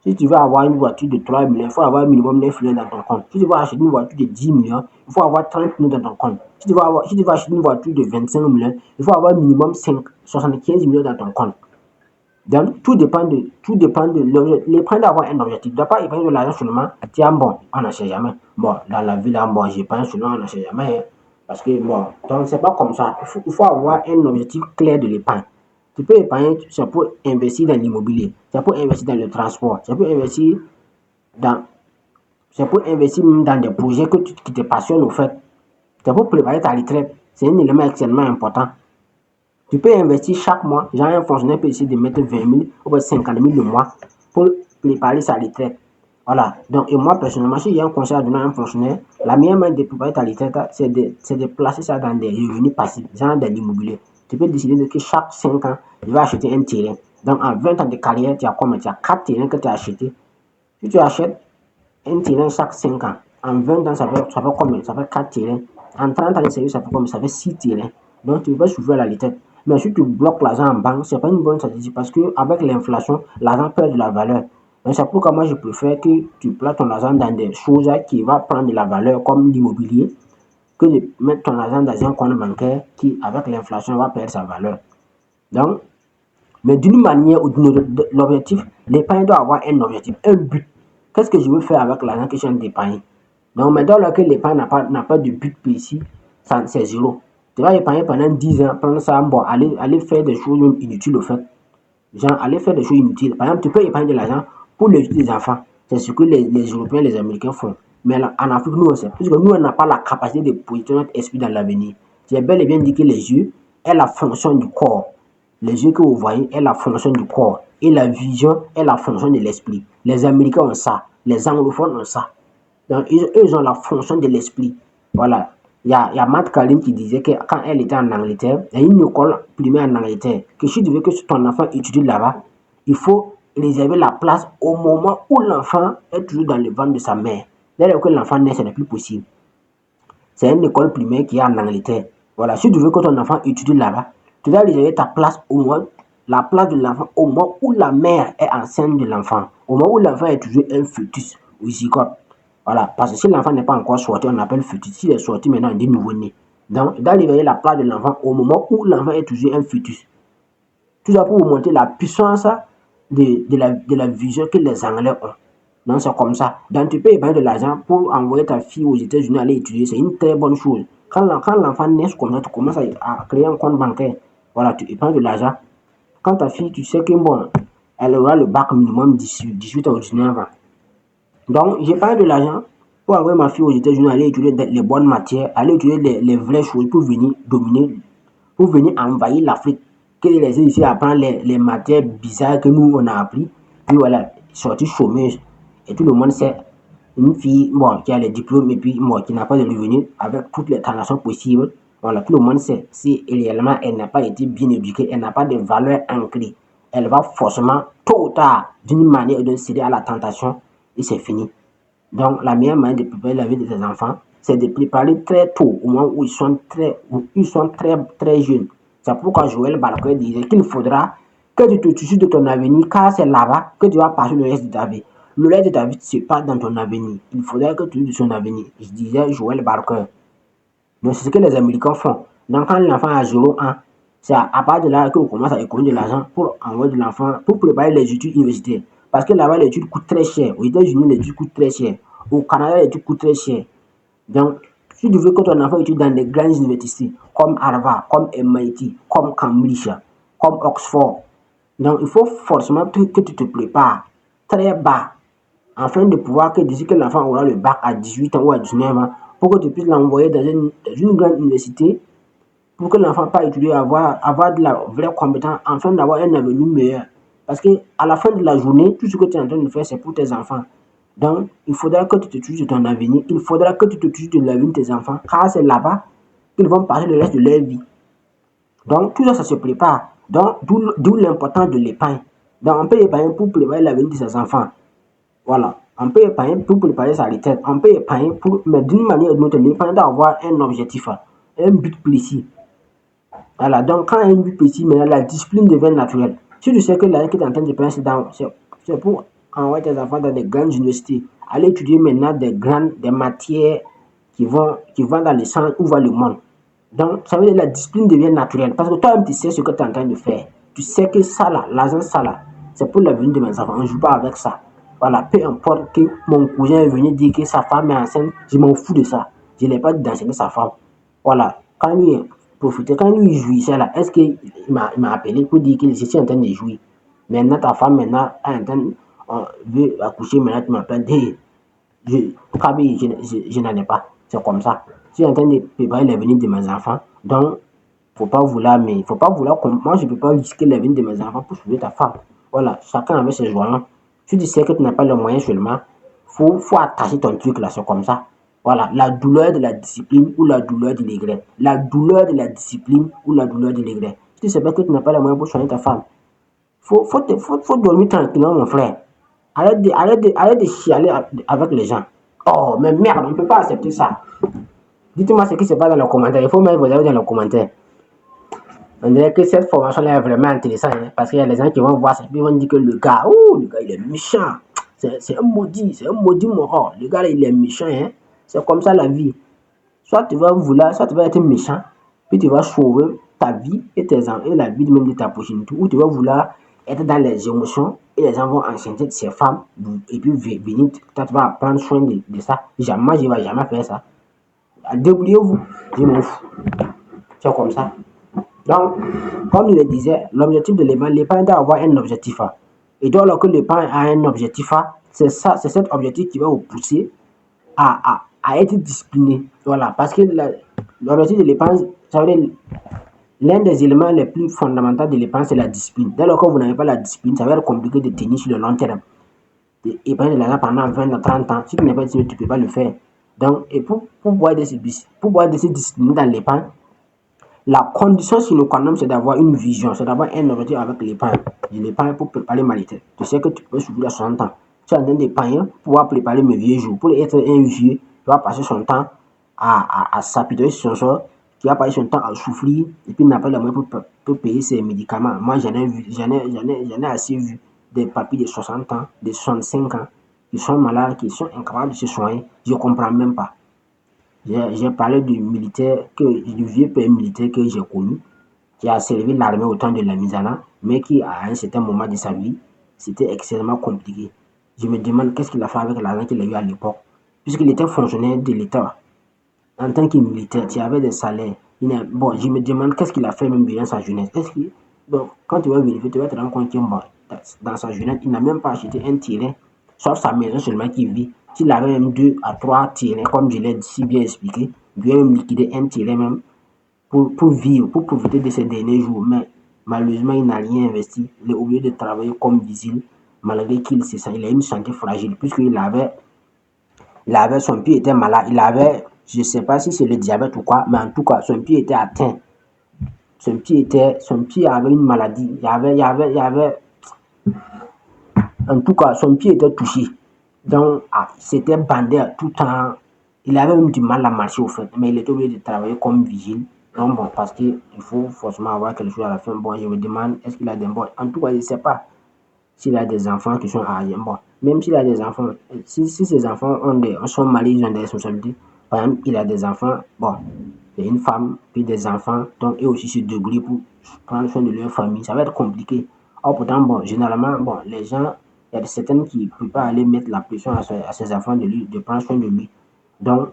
Si tu veux avoir une voiture de 3 millions, il faut avoir minimum 9 millions dans ton compte. Si tu veux acheter une voiture de 10 millions, il faut avoir 30 millions dans ton compte. Si tu veux acheter une voiture de 25 millions, il faut avoir minimum 75 millions dans ton compte. Donc, tout dépend de l'épargne d'avoir un objectif. Tu ne dois pas épargner de l'argent seulement. Tiens, bon, on n'en sait jamais. Bon, dans la vie, là, bon, j'épargne seulement, on n'en sait jamais. Hein. Parce que, bon, donc, c'est pas comme ça. Il faut avoir un objectif clair de l'épargne. Tu peux épargner, c'est pour investir dans l'immobilier, c'est pour investir dans le transport, c'est pour investir même dans des projets qui te passionnent au fait. C'est pour préparer ta retraite. C'est un élément extrêmement important. Tu peux investir chaque mois. Genre, un fonctionnaire peut essayer de mettre 20 000 ou 50 000 le mois pour préparer sa retraite. Voilà. Donc, et moi, personnellement, si j'ai un conseil à donner à un fonctionnaire, la meilleure manière de préparer ta retraite, c'est de placer ça dans des revenus passifs, genre dans l'immobilier. Tu peux décider que chaque 5 ans, tu vas acheter un terrain. Donc, en 20 ans de carrière, tu as combien? Tu as 4 terrains que tu as achetés. Si tu achètes un terrain chaque 5 ans, en 20 ans, ça fait combien? Ça fait 4 terrains. En 30 ans de service, ça fait combien? Ça fait 6 terrains. Donc, tu vas soulever la retraite. Mais si tu bloques l'argent en banque, ce n'est pas une bonne stratégie parce qu'avec l'inflation, l'argent perd de la valeur. Donc, c'est pourquoi moi, je préfère que tu places ton argent dans des choses qui vont prendre de la valeur, comme l'immobilier, que de mettre ton argent dans un compte bancaire qui, avec l'inflation, va perdre sa valeur. Donc, mais d'une manière ou d'une autre, l'objectif, l'épargne doit avoir un objectif, un but. Qu'est-ce que je veux faire avec l'argent que je viens d'épargner? Donc, maintenant que l'épargne n'a pas de but précis, c'est zéro. Tu vas épargner pendant 10 ans, prendre ça, bon, aller faire des choses inutiles au fait. Genre, aller faire des choses inutiles. Par exemple, tu peux épargner de l'argent pour les enfants. C'est ce que les Européens, les Américains font. Mais là, en Afrique, nous, on sait. Puisque nous, on n'a pas la capacité de projeter notre esprit dans l'avenir. J'ai bel et bien dit que les yeux est la fonction du corps. Les yeux que vous voyez est la fonction du corps. Et la vision est la fonction de l'esprit. Les Américains ont ça. Les anglophones ont ça. Donc, ils ont la fonction de l'esprit. Voilà. Il y a Matt Kalim qui disait que quand elle était en Angleterre, il y a une école primaire en Angleterre, que si tu veux que ton enfant étudie là-bas, il faut réserver la place au moment où l'enfant est toujours dans le ventre de sa mère. Dès lors que l'enfant naît, ce n'est plus possible. C'est une école primaire qui est en Angleterre. Voilà. Si tu veux que ton enfant étudie là-bas, tu dois réserver ta place la place de l'enfant au moment où la mère est enceinte de l'enfant. Au moment où l'enfant est toujours un fœtus ou zygote. Voilà, parce que si l'enfant n'est pas encore sorti, on appelle fœtus. S'il est sorti maintenant, on dit nouveau-né. Donc, il doit réveiller la place de l'enfant au moment où l'enfant est toujours un fœtus. Tout ça pour vous montrer la puissance de la vision que les Anglais ont. Donc, c'est comme ça. Donc, tu peux épargner de l'argent pour envoyer ta fille aux États-Unis aller étudier. C'est une très bonne chose. Quand l'enfant naît comme ça, tu commences à créer un compte bancaire. Voilà, tu épargnes de l'argent. Quand ta fille, tu sais que bon, elle aura le bac minimum 18 ou 19 ans. Donc, j'ai pas de l'argent pour envoyer ma fille aux États-Unis, aller étudier les bonnes matières, aller étudier les vraies choses pour venir dominer, pour venir envahir l'Afrique. Que les ici apprendre les matières bizarres que nous on a appris. Puis voilà, sortie chômeuse. Et tout le monde sait, une fille bon, qui a les diplômes et puis bon, qui n'a pas de revenus avec toutes les transactions possibles. Voilà, tout le monde sait, si réellement elle n'a pas été bien éduquée, elle n'a pas de valeur ancrée, elle va forcément, tôt ou tard, d'une manière ou d'une céder à la tentation. Et c'est fini. Donc, la meilleure manière de préparer la vie de tes enfants, c'est de préparer très tôt, au moment où ils sont très jeunes. C'est pourquoi Joël Barker disait qu'il faudra que tu te soucies de ton avenir, car c'est là-bas que tu vas passer le reste de ta vie. Le reste de ta vie se passe dans ton avenir. Il faudra que tu te soucies de son avenir. Je disais Joël Barker. Donc, c'est ce que les Américains font. Donc, quand l'enfant a 0 ans, c'est à partir de là qu'on commence à économiser de l'argent pour envoyer de l'enfant, pour préparer les études universitaires. Parce que là-bas, les études coûtent très cher. Aux États-Unis, les études coûtent très cher. Au Canada, les études coûtent très cher. Donc, si tu veux que ton enfant étudie dans des grandes universités, comme Harvard, comme MIT, comme Cambridge, comme Oxford, donc il faut forcément que tu te prépares très bas, afin de pouvoir que d'ici que l'enfant aura le bac à 18 ans ou à 19 ans, pour que tu puisses l'envoyer dans une grande université, pour que l'enfant pas étudier, avoir de la vraie compétence, afin d'avoir un avenir meilleur. Parce que à la fin de la journée, tout ce que tu es en train de faire, c'est pour tes enfants. Donc, il faudra que tu te touches de ton avenir. Il faudra que tu te touches de l'avenir de tes enfants, car c'est là-bas qu'ils vont passer le reste de leur vie. Donc, tout ça, ça se prépare. Donc, d'où l'importance de l'épargne. Donc, on peut épargner pour préparer l'avenir de ses enfants. Voilà. On peut épargner pour préparer sa retraite. On peut épargner mais d'une manière ou d'une autre, l'épargne doit avoir un objectif, un but précis. Voilà. Donc, quand il y a un but précis, maintenant, la discipline devient naturelle. Si tu sais que l'argent que tu es en train d'épargner, c'est pour envoyer tes enfants dans des grandes universités, aller étudier maintenant des matières qui vont dans le sens où va le monde. Donc, ça veut dire que la discipline devient naturelle. Parce que toi-même, tu sais ce que tu es en train de faire. Tu sais que ça là, l'argent, ça là, c'est pour l'avenir de mes enfants. On ne joue pas avec ça. Voilà, peu importe que mon cousin est venu dire que sa femme est enceinte, je m'en fous de ça. Je n'ai pas dit d'enseigner sa femme. Voilà, quand lui profiter, quand lui jouissait là, est-ce qu'il m'a appelé pour dire que je suis en train de jouir? Maintenant, ta femme maintenant est en train, veut accoucher, maintenant tu m'appelles, hey, je n'en ai pas. C'est comme ça. Je suis en train de préparer l'avenir de mes enfants. Donc, faut pas vouloir, moi je ne peux pas risquer l'avenir de mes enfants pour sauver ta femme. Voilà, chacun avec ses joies. Si tu sais que tu n'as pas le moyen seulement, faut attacher ton truc là, c'est comme ça. Voilà, la douleur de la discipline ou la douleur du regret. La douleur de la discipline ou la douleur du regret. Si tu sais pas que tu n'as pas le moyen pour soigner ta femme, faut dormir tranquillement, mon frère. Arrête de chialer avec les gens. Oh, mais merde, on ne peut pas accepter ça. Dites-moi ce qui se passe dans les commentaires. Il faut mettre vos avis dans les commentaires. On dirait que cette formation-là est vraiment intéressante, hein, parce qu'il y a des gens qui vont voir ça et vont dire que le gars, il est méchant. C'est un maudit mort. Le gars, il est méchant. Hein. C'est comme ça la vie. Soit tu vas être méchant, puis tu vas sauver ta vie et la vie même de ta prochaine tour, ou tu vas vouloir être dans les émotions et les gens vont enchanter de ces femmes et puis venir, tu vas prendre soin de ça. Jamais, je ne vais jamais faire ça. Débrouillez-vous, je m'en fous. C'est comme ça. Donc, comme je le disais, l'objectif de l'épargne doit avoir un objectif. Et donc, lorsque l'épargne a un objectif, c'est cet objectif qui va vous pousser à être discipliné. Voilà, parce que l'objectif de l'épargne, ça veut dire l'un des éléments les plus fondamentaux de l'épargne, c'est la discipline. Dès lors que vous n'avez pas la discipline, ça va être compliqué de tenir sur le long terme. Épargner de l'argent pendant 20 à 30 ans, si tu n'es pas discipliné, tu ne peux pas le faire. Donc, et pour pouvoir être discipliné dans l'épargne, la condition sine qua non, c'est d'avoir une vision, c'est d'avoir un objectif avec l'épargne. L'épargne pour préparer ma retraite. Tu sais que tu peux souffrir à 60 ans. Tu es en train d'épargner pour pouvoir préparer mes vieux jours. Pour être un vieux, tu vas passer son temps à s'apitoyer sur son sort, tu vas passer son temps à souffrir et puis n'a pas le moyen pour payer ses médicaments. Moi, j'en ai assez vu des papis de 60 ans, de 65 ans, qui sont malades, qui sont incapables de se soigner. Je ne comprends même pas. J'ai parlé du vieux père militaire que j'ai connu, qui a servi l'armée au temps de la Misana, mais qui, à un certain moment de sa vie, c'était extrêmement compliqué. Je me demande qu'est-ce qu'il a fait avec l'argent qu'il a eu à l'époque, puisqu'il était fonctionnaire de l'État. En tant que militaire, tu avais des salaires. Bon, je me demande qu'est-ce qu'il a fait même durant sa jeunesse. Donc, quand tu vas vérifier, tu vas te rendre compte que dans sa jeunesse, il n'a même pas acheté un terrain, sauf sa maison seulement qui vit. S'il avait même 2 à 3 terrains, comme je l'ai si bien expliqué, il devait même liquider un terrain même pour vivre, pour profiter de ses derniers jours. Mais malheureusement, il n'a rien investi. Il est obligé de travailler comme vigile, malgré qu'il a une santé fragile, puisqu'il avait son pied était malade. Je ne sais pas si c'est le diabète ou quoi, mais en tout cas, son pied était atteint. Son pied avait une maladie. En tout cas, son pied était touché. Donc, c'était bandé tout le temps. Il avait même du mal à marcher au fait, mais il était obligé de travailler comme vigile. Donc, bon, parce qu'il faut forcément avoir quelque chose à la fin. Bon, je me demande, est-ce qu'il a des bons. En tout cas, je ne sais pas s'il a des enfants qui sont âgés. Bon, même s'il a des enfants, si ses enfants sont mariés, ils ont des responsabilités. Par exemple, il a des enfants, bon, il y a une femme, puis des enfants, donc eux aussi se débrouillent pour prendre soin de leur famille. Ça va être compliqué. Or, pourtant, bon, généralement, bon, les gens, il y a certaines qui ne peuvent pas aller mettre la pression à ses enfants de prendre soin de lui. Donc,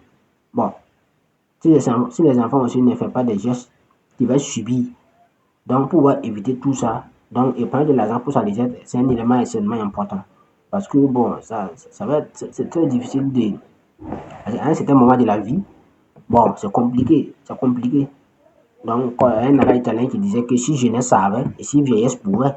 bon, si les enfants aussi ne font pas des gestes, ils vont subir. Donc, pour pouvoir éviter tout ça, donc épargner de l'argent pour sa retraite, c'est un élément extrêmement important. Parce que, bon, c'est très difficile à un certain moment de la vie. Bon, c'est compliqué. Donc, il y a un arrêt italien qui disait que si jeunesse savait et si vieillesse pouvait,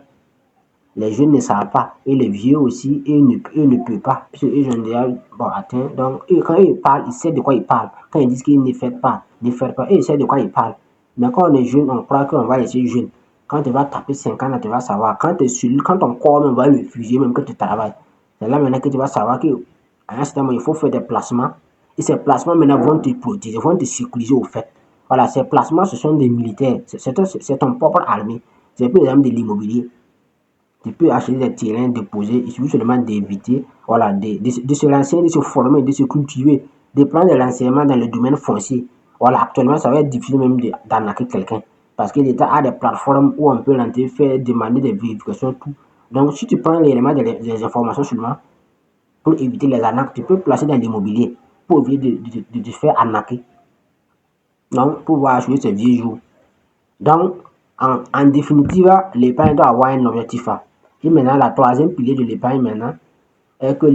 les jeunes ne savent pas. Et les vieux aussi, eux ne peuvent pas. Parce qu'eux ont déjà atteint. Donc, quand ils parlent, ils savent de quoi ils parlent. Quand ils disent qu'ils ne font pas, eux, ils savent de quoi ils parlent. Mais quand on est jeune, on croit qu'on va rester jeune. Quand tu vas taper 50 ans, tu vas savoir. Quand ton corps même va le fuser, même que tu travailles, c'est là maintenant que tu vas savoir qu'à un certain moment, il faut faire des placements. Et ces placements maintenant vont te protéger, vont te sécuriser au fait. Voilà, ces placements, ce sont des militaires. C'est ton propre armée. C'est plus exemple de l'immobilier. Tu peux acheter des terrains, déposer, il suffit seulement d'éviter, voilà, de se lancer, de se former, de se cultiver, de prendre de l'enseignement dans le domaine foncier. Voilà, actuellement, ça va être difficile même d'arnaquer quelqu'un. Parce que l'État a des plateformes où on peut l'entrer, faire demander des vérifications, tout. Donc, si tu prends l'élément des informations seulement pour éviter les arnaques, tu peux placer dans l'immobilier pour éviter de te faire arnaquer. Donc, pour pouvoir jouer ces vieux jours. Donc, en définitive, l'épargne doit avoir un objectif. Et maintenant, la troisième pilier de l'épargne maintenant est que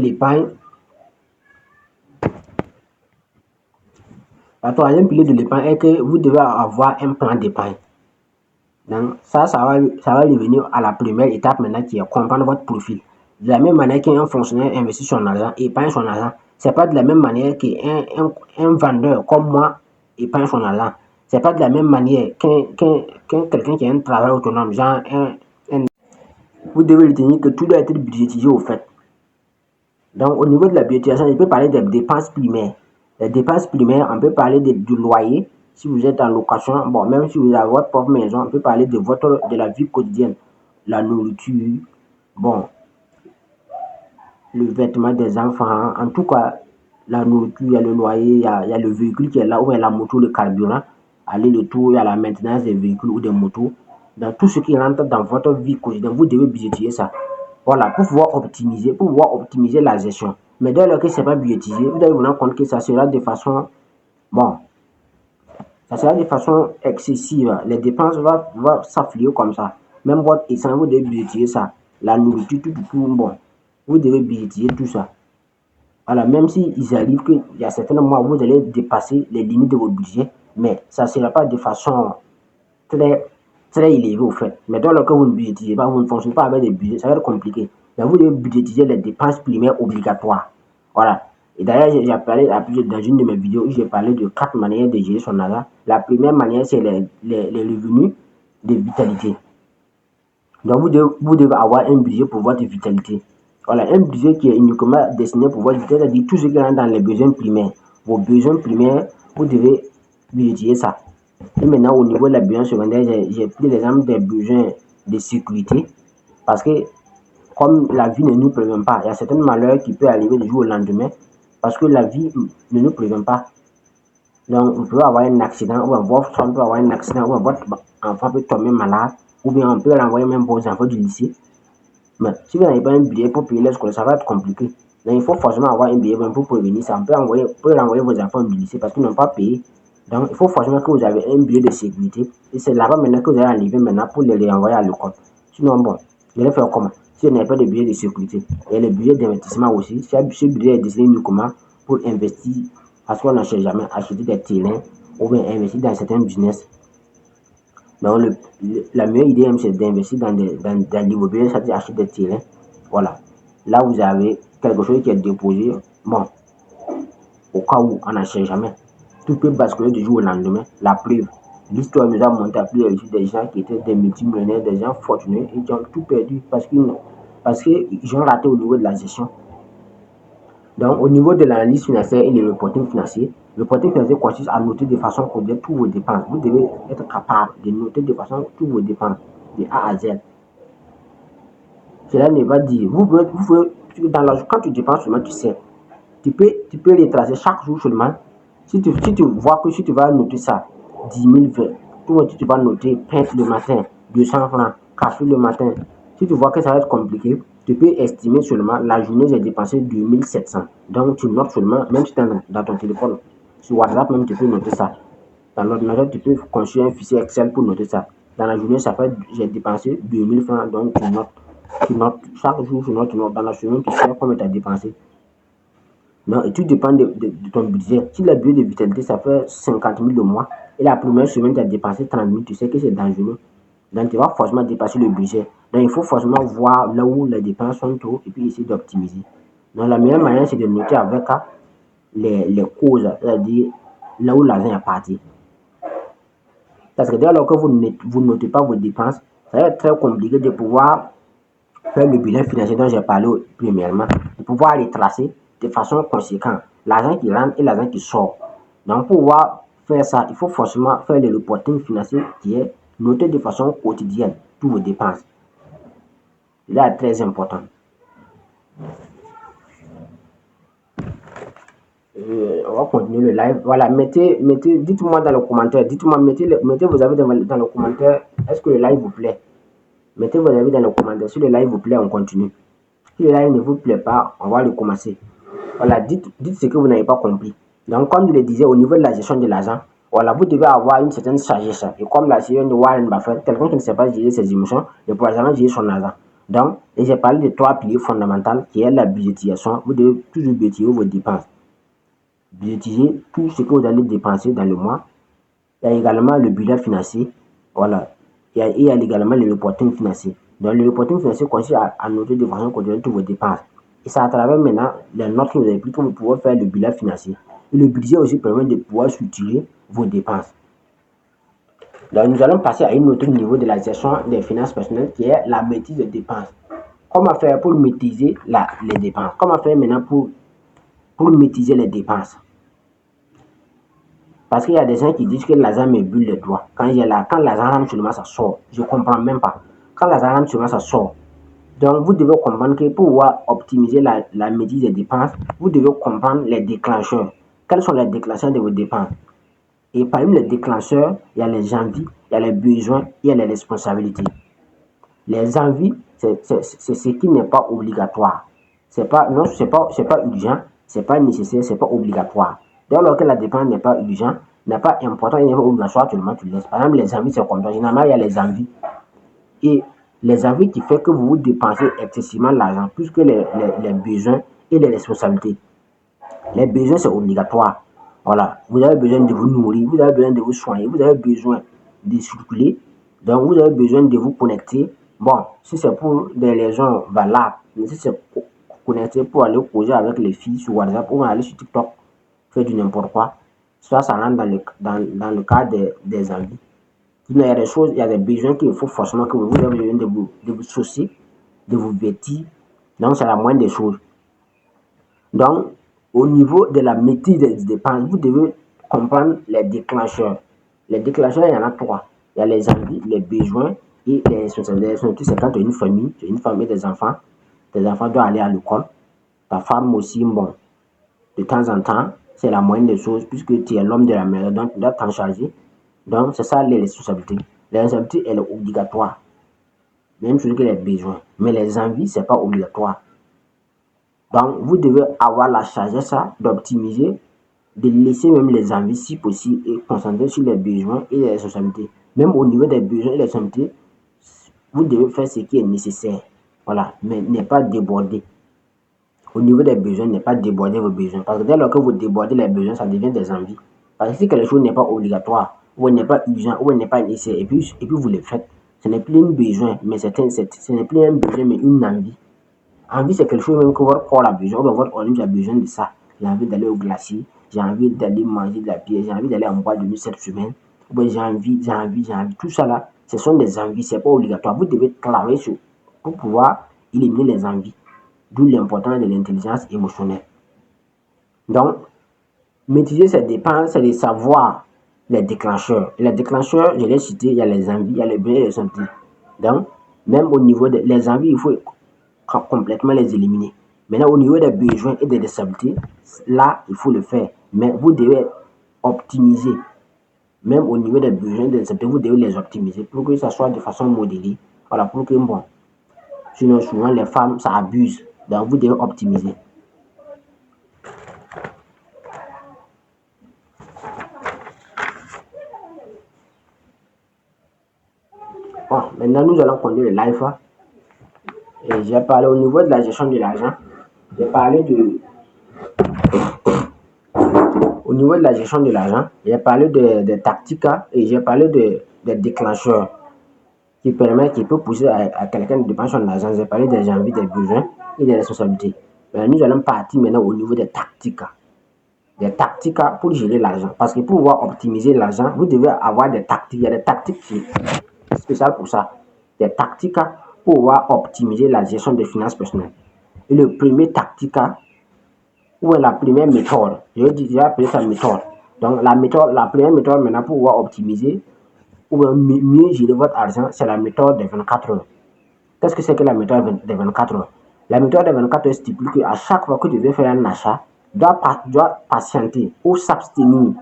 vous devez avoir un plan d'épargne. Donc, ça va revenir à la première étape maintenant qui est comprendre votre profil. De la même manière qu'un fonctionnaire investit son argent, épargne son argent, c'est pas de la même manière qu'un vendeur comme moi épargne son argent. C'est pas de la même manière qu'un quelqu'un qui a un travail autonome, genre vous devez retenir que tout doit être budgétisé au fait. Donc, au niveau de la budgétisation, je peux parler des dépenses primaires. Les dépenses primaires, on peut parler du loyer. Si vous êtes en location, bon, même si vous avez votre propre maison, on peut parler de la vie quotidienne. La nourriture, bon, le vêtement des enfants, en tout cas, la nourriture, il y a le loyer, il y a le véhicule qui est là, ou la moto, le carburant, aller le tour, il y a la maintenance des véhicules ou des motos. Dans tout ce qui rentre dans votre vie quotidienne, vous devez budgétiser ça. Voilà, pour pouvoir optimiser la gestion. Mais dès lors que ce n'est pas budgétisé, vous devez vous rendre compte que ça sera de façon, bon, ça sera de façon excessive. Les dépenses vont s'affluer comme ça. Même votre essence, vous devez budgétiser ça. La nourriture, tout, bon, vous devez budgétiser tout ça. Voilà, même s'il arrive qu'il y a certains mois où vous allez dépasser les limites de votre budget, mais ça ne sera pas de façon très élevée au fait. Mais dans le cas où vous ne budgétisez pas, vous ne fonctionnez pas avec des budgets, ça va être compliqué. Mais vous devez budgétiser les dépenses primaires obligatoires. Voilà. Et d'ailleurs, j'ai parlé dans une de mes vidéos où j'ai parlé de 4 manières de gérer son argent. La première manière, c'est les revenus de vitalité. Donc, vous devez avoir un budget pour votre vitalité. Voilà, un budget qui est uniquement destiné pour votre vitalité, c'est-à-dire tout ce qui rentre dans les besoins primaires. Vos besoins primaires, vous devez budgétiser ça. Et maintenant, au niveau de la besoin secondaire, j'ai pris l'exemple des besoins de sécurité. Parce que, comme la vie ne nous prévient pas, il y a certains malheurs qui peuvent arriver du jour au lendemain. Parce que la vie ne nous prévient pas. Donc, on peut avoir un accident, ou votre femme peut avoir un accident, ou votre enfant peut tomber malade, ou bien on peut l'envoyer même pour les enfants du lycée. Mais si vous n'avez pas un billet pour payer l'école, ça va être compliqué. Donc, il faut forcément avoir un billet pour prévenir ça. On peut renvoyer vos enfants du lycée parce qu'ils n'ont pas payé. Donc, il faut forcément que vous avez un billet de sécurité. Et c'est là-bas maintenant que vous allez arriver maintenant pour les renvoyer à l'école. Sinon, bon, vous allez faire comment? Si vous n'avez pas de billet de sécurité, et le billet d'investissement aussi, si ce billet est destiné uniquement pour investir, parce qu'on n'achète jamais, acheter des terrains ou bien investir dans certains business. Donc, la meilleure idée, c'est d'investir dans l'immobilier, c'est-à-dire acheter des terrains. Voilà. Là, vous avez quelque chose qui est déposé. Bon, au cas où on n'achète jamais. Tout peut basculer du jour au lendemain. La preuve. L'histoire nous a montré à plusieurs des gens qui étaient des multimillionnaires, des gens fortunés, et qui ont tout perdu parce qu'ils ont raté au niveau de la gestion. Donc, au niveau de l'analyse financière et le reporting financier consiste à noter de façon complète tous vos dépenses. Vous devez être capable de noter de façon tous vos dépenses, de A à Z. Cela ne va dire, quand tu dépenses seulement, tu sais, tu peux les tracer chaque jour seulement. Si tu vois que si tu vas noter ça, 10 000, 20, tu vas noter pain le matin, 200 francs, café le matin. Si tu vois que ça va être compliqué, tu peux estimer seulement la journée j'ai dépensé 2700. Donc tu notes seulement, même si tu es dans ton téléphone, sur WhatsApp même tu peux noter ça. Dans l'ordinateur, tu peux construire un fichier Excel pour noter ça. Dans la journée, ça fait j'ai dépensé 2000 francs, donc tu notes. Chaque jour, tu notes. Dans la semaine, tu sais combien tu as dépensé. Non, et tout dépend de ton budget. Si le budget de vitalité, ça fait 50 000 le mois, et la première semaine, tu as dépensé 30 000, tu sais que c'est dangereux. Donc, tu vas forcément dépasser le budget. Donc, il faut forcément voir là où les dépenses sont trop et puis essayer d'optimiser. Donc, la meilleure manière, c'est de noter avec les causes, c'est-à-dire là où l'argent est parti. Parce que dès lors que vous ne notez pas vos dépenses, Ça va être très compliqué de pouvoir faire le bilan financier dont j'ai parlé premièrement, de pouvoir les tracer de façon conséquente, l'argent qui rentre et l'argent qui sort. Donc, pour pouvoir faire ça, il faut forcément faire le reporting financier qui est noté de façon quotidienne toutes vos dépenses. Là, très important. On va continuer le live. Voilà, dites-moi dans le commentaire, mettez vos avis dans le commentaire. Est-ce que le live vous plaît? Mettez vos avis dans le commentaire. Si le live vous plaît, on continue. Si le live ne vous plaît pas, on va le commencer. Voilà, dites ce que vous n'avez pas compris. Donc, comme je le disais, au niveau de la gestion de l'argent, voilà, vous devez avoir une certaine sagesse. Et comme la CEO de Warren Buffett, quelqu'un qui ne sait pas gérer ses émotions ne pourra jamais gérer son argent. Donc, j'ai parlé de 3 piliers fondamentaux qui est la budgétisation. Vous devez toujours budgétiser vos dépenses. Budgétiser tout ce que vous allez dépenser dans le mois. Il y a également le bilan financier. Voilà. Il y a également le reporting financier. Donc, le reporting financier consiste à noter de façon quotidienne toutes vos dépenses. Et c'est à travers maintenant les notes que vous avez prises que vous pouvez faire le bilan financier. Et le budget aussi permet de pouvoir structurer vos dépenses. Donc, nous allons passer à un autre niveau de la gestion des finances personnelles qui est la maîtrise des dépenses. Comment faire pour maîtriser les dépenses? Comment faire maintenant pour maîtriser les dépenses? Parce qu'il y a des gens qui disent que l'argent me brûle les doigts. Quand l'argent rentre seulement, ça sort. Je ne comprends même pas. Quand l'argent rentre seulement, ça sort. Donc, vous devez comprendre que pour pouvoir optimiser la maîtrise des dépenses, vous devez comprendre les déclencheurs. Quels sont les déclencheurs de vos dépenses? Et parmi les déclencheurs, il y a les envies, il y a les besoins, il y a les responsabilités. Les envies, c'est ce qui n'est pas obligatoire. C'est pas urgent, c'est pas nécessaire, c'est pas obligatoire. Dès lors que la dépense n'est pas urgent, n'est pas important, n'est pas obligatoire, tu le laisses. Par exemple, les envies, c'est comme ça. Généralement, il y a les envies. Et les envies qui font que vous dépensez excessivement l'argent, plus que les besoins et les responsabilités. Les besoins, c'est obligatoire. Voilà. Vous avez besoin de vous nourrir, vous avez besoin de vous soigner, vous avez besoin de circuler. Donc, vous avez besoin de vous connecter. Bon, si c'est pour des raisons valables, mais si c'est pour connecter pour aller causer avec les filles sur WhatsApp ou aller sur TikTok, faire du n'importe quoi, soit ça rentre dans le cadre des envies. Il y a des choses, il y a des besoins qu'il faut forcément que vous avez besoin de vous soucier, de vous vêtir. Donc, c'est la moindre des choses. Donc, au niveau de la maîtrise des dépenses, vous devez comprendre les déclencheurs. Les déclencheurs, il y en a 3. Il y a les envies, les besoins et les responsabilités. C'est quand tu as une famille et des enfants. Tes enfants doivent aller à l'école. Ta femme aussi, bon, de temps en temps, c'est la moindre des choses puisque tu es l'homme de la maison, donc tu dois t'en charger. Donc, c'est ça les responsabilités. Les responsabilités, elles sont obligatoires. Même chose que les besoins. Mais les envies, ce n'est pas obligatoire. Donc, vous devez avoir la sagesse d'optimiser, de laisser même les envies si possible et concentrer sur les besoins et les responsabilités. Même au niveau des besoins et des responsabilités, vous devez faire ce qui est nécessaire. Voilà, mais n'est pas déborder. Au niveau des besoins, n'est pas déborder vos besoins. Parce que dès lors que vous débordez les besoins, ça devient des envies. Parce que si quelque chose n'est pas obligatoire, ou n'est pas urgent, ou n'est pas nécessaire, et puis vous le faites, ce n'est plus un besoin, mais ce n'est plus un besoin, mais une envie. Envie, c'est quelque chose même que votre corps a besoin, ou votre organisme a besoin de ça. J'ai envie d'aller au glacier, j'ai envie d'aller manger de la bière, j'ai envie d'aller en boîte de nuit cette semaine, ou j'ai envie. Tout ça là, ce sont des envies, c'est pas obligatoire. Vous devez travailler sur pour pouvoir éliminer les envies. D'où l'importance de l'intelligence émotionnelle. Donc, maîtriser ces dépenses, c'est de savoir les déclencheurs. Et les déclencheurs, je l'ai cité, il y a les envies, il y a les besoins et les sentiments. Donc, même au niveau des envies, il faut complètement les éliminer. Maintenant, au niveau des besoins et des responsabilités, là, il faut le faire. Mais vous devez optimiser. Même au niveau des besoins et des responsabilités, vous devez les optimiser pour que ça soit de façon modérée. Voilà, pour que, bon, sinon, souvent, les femmes, ça abuse. Donc, vous devez optimiser. Bon, maintenant, nous allons continuer le live. Et j'ai parlé au niveau de la gestion de l'argent. J'ai parlé au niveau de la gestion de l'argent, j'ai parlé de tactiques et j'ai parlé de déclencheurs qui peut pousser à quelqu'un de dépenser son argent. J'ai parlé des envies, des besoins et des responsabilités. Mais nous allons partir maintenant au niveau des tactiques. Des tactiques pour gérer l'argent. Parce que pour pouvoir optimiser l'argent, vous devez avoir des tactiques. Il y a des tactiques spéciales pour ça. des tactiques pour pouvoir optimiser la gestion des finances personnelles. Et le premier tactique, ou la première méthode, je vais appeler ça méthode. Donc la première méthode maintenant pour pouvoir optimiser ou mieux gérer votre argent, c'est la méthode des 24 heures. Qu'est-ce que c'est que la méthode des 24 heures? La méthode des 24 heures stipule qu'à chaque fois que tu veux faire un achat, tu dois patienter ou s'abstenir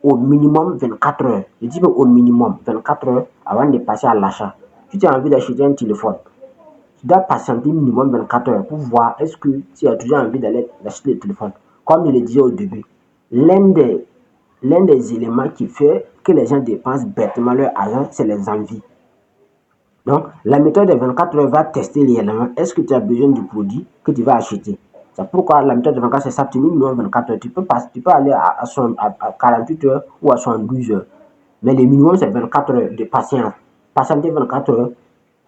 au minimum 24 heures. Je dis au minimum 24 heures avant de passer à l'achat. Si tu as envie d'acheter un téléphone, tu dois patienter minimum 24 heures pour voir est-ce que tu as toujours envie d'acheter le téléphone. Comme je le disais au début, l'un des éléments qui fait que les gens dépensent bêtement leur argent, c'est les envies. Donc, la méthode des 24 heures va tester réellement est-ce que tu as besoin du produit que tu vas acheter. C'est pourquoi la méthode de 24 heures, c'est s'abstenir minimum 24 heures. Tu peux aller à 48 heures ou à 72 heures. Mais le minimum, c'est 24 heures de patience. Patienter 24 heures.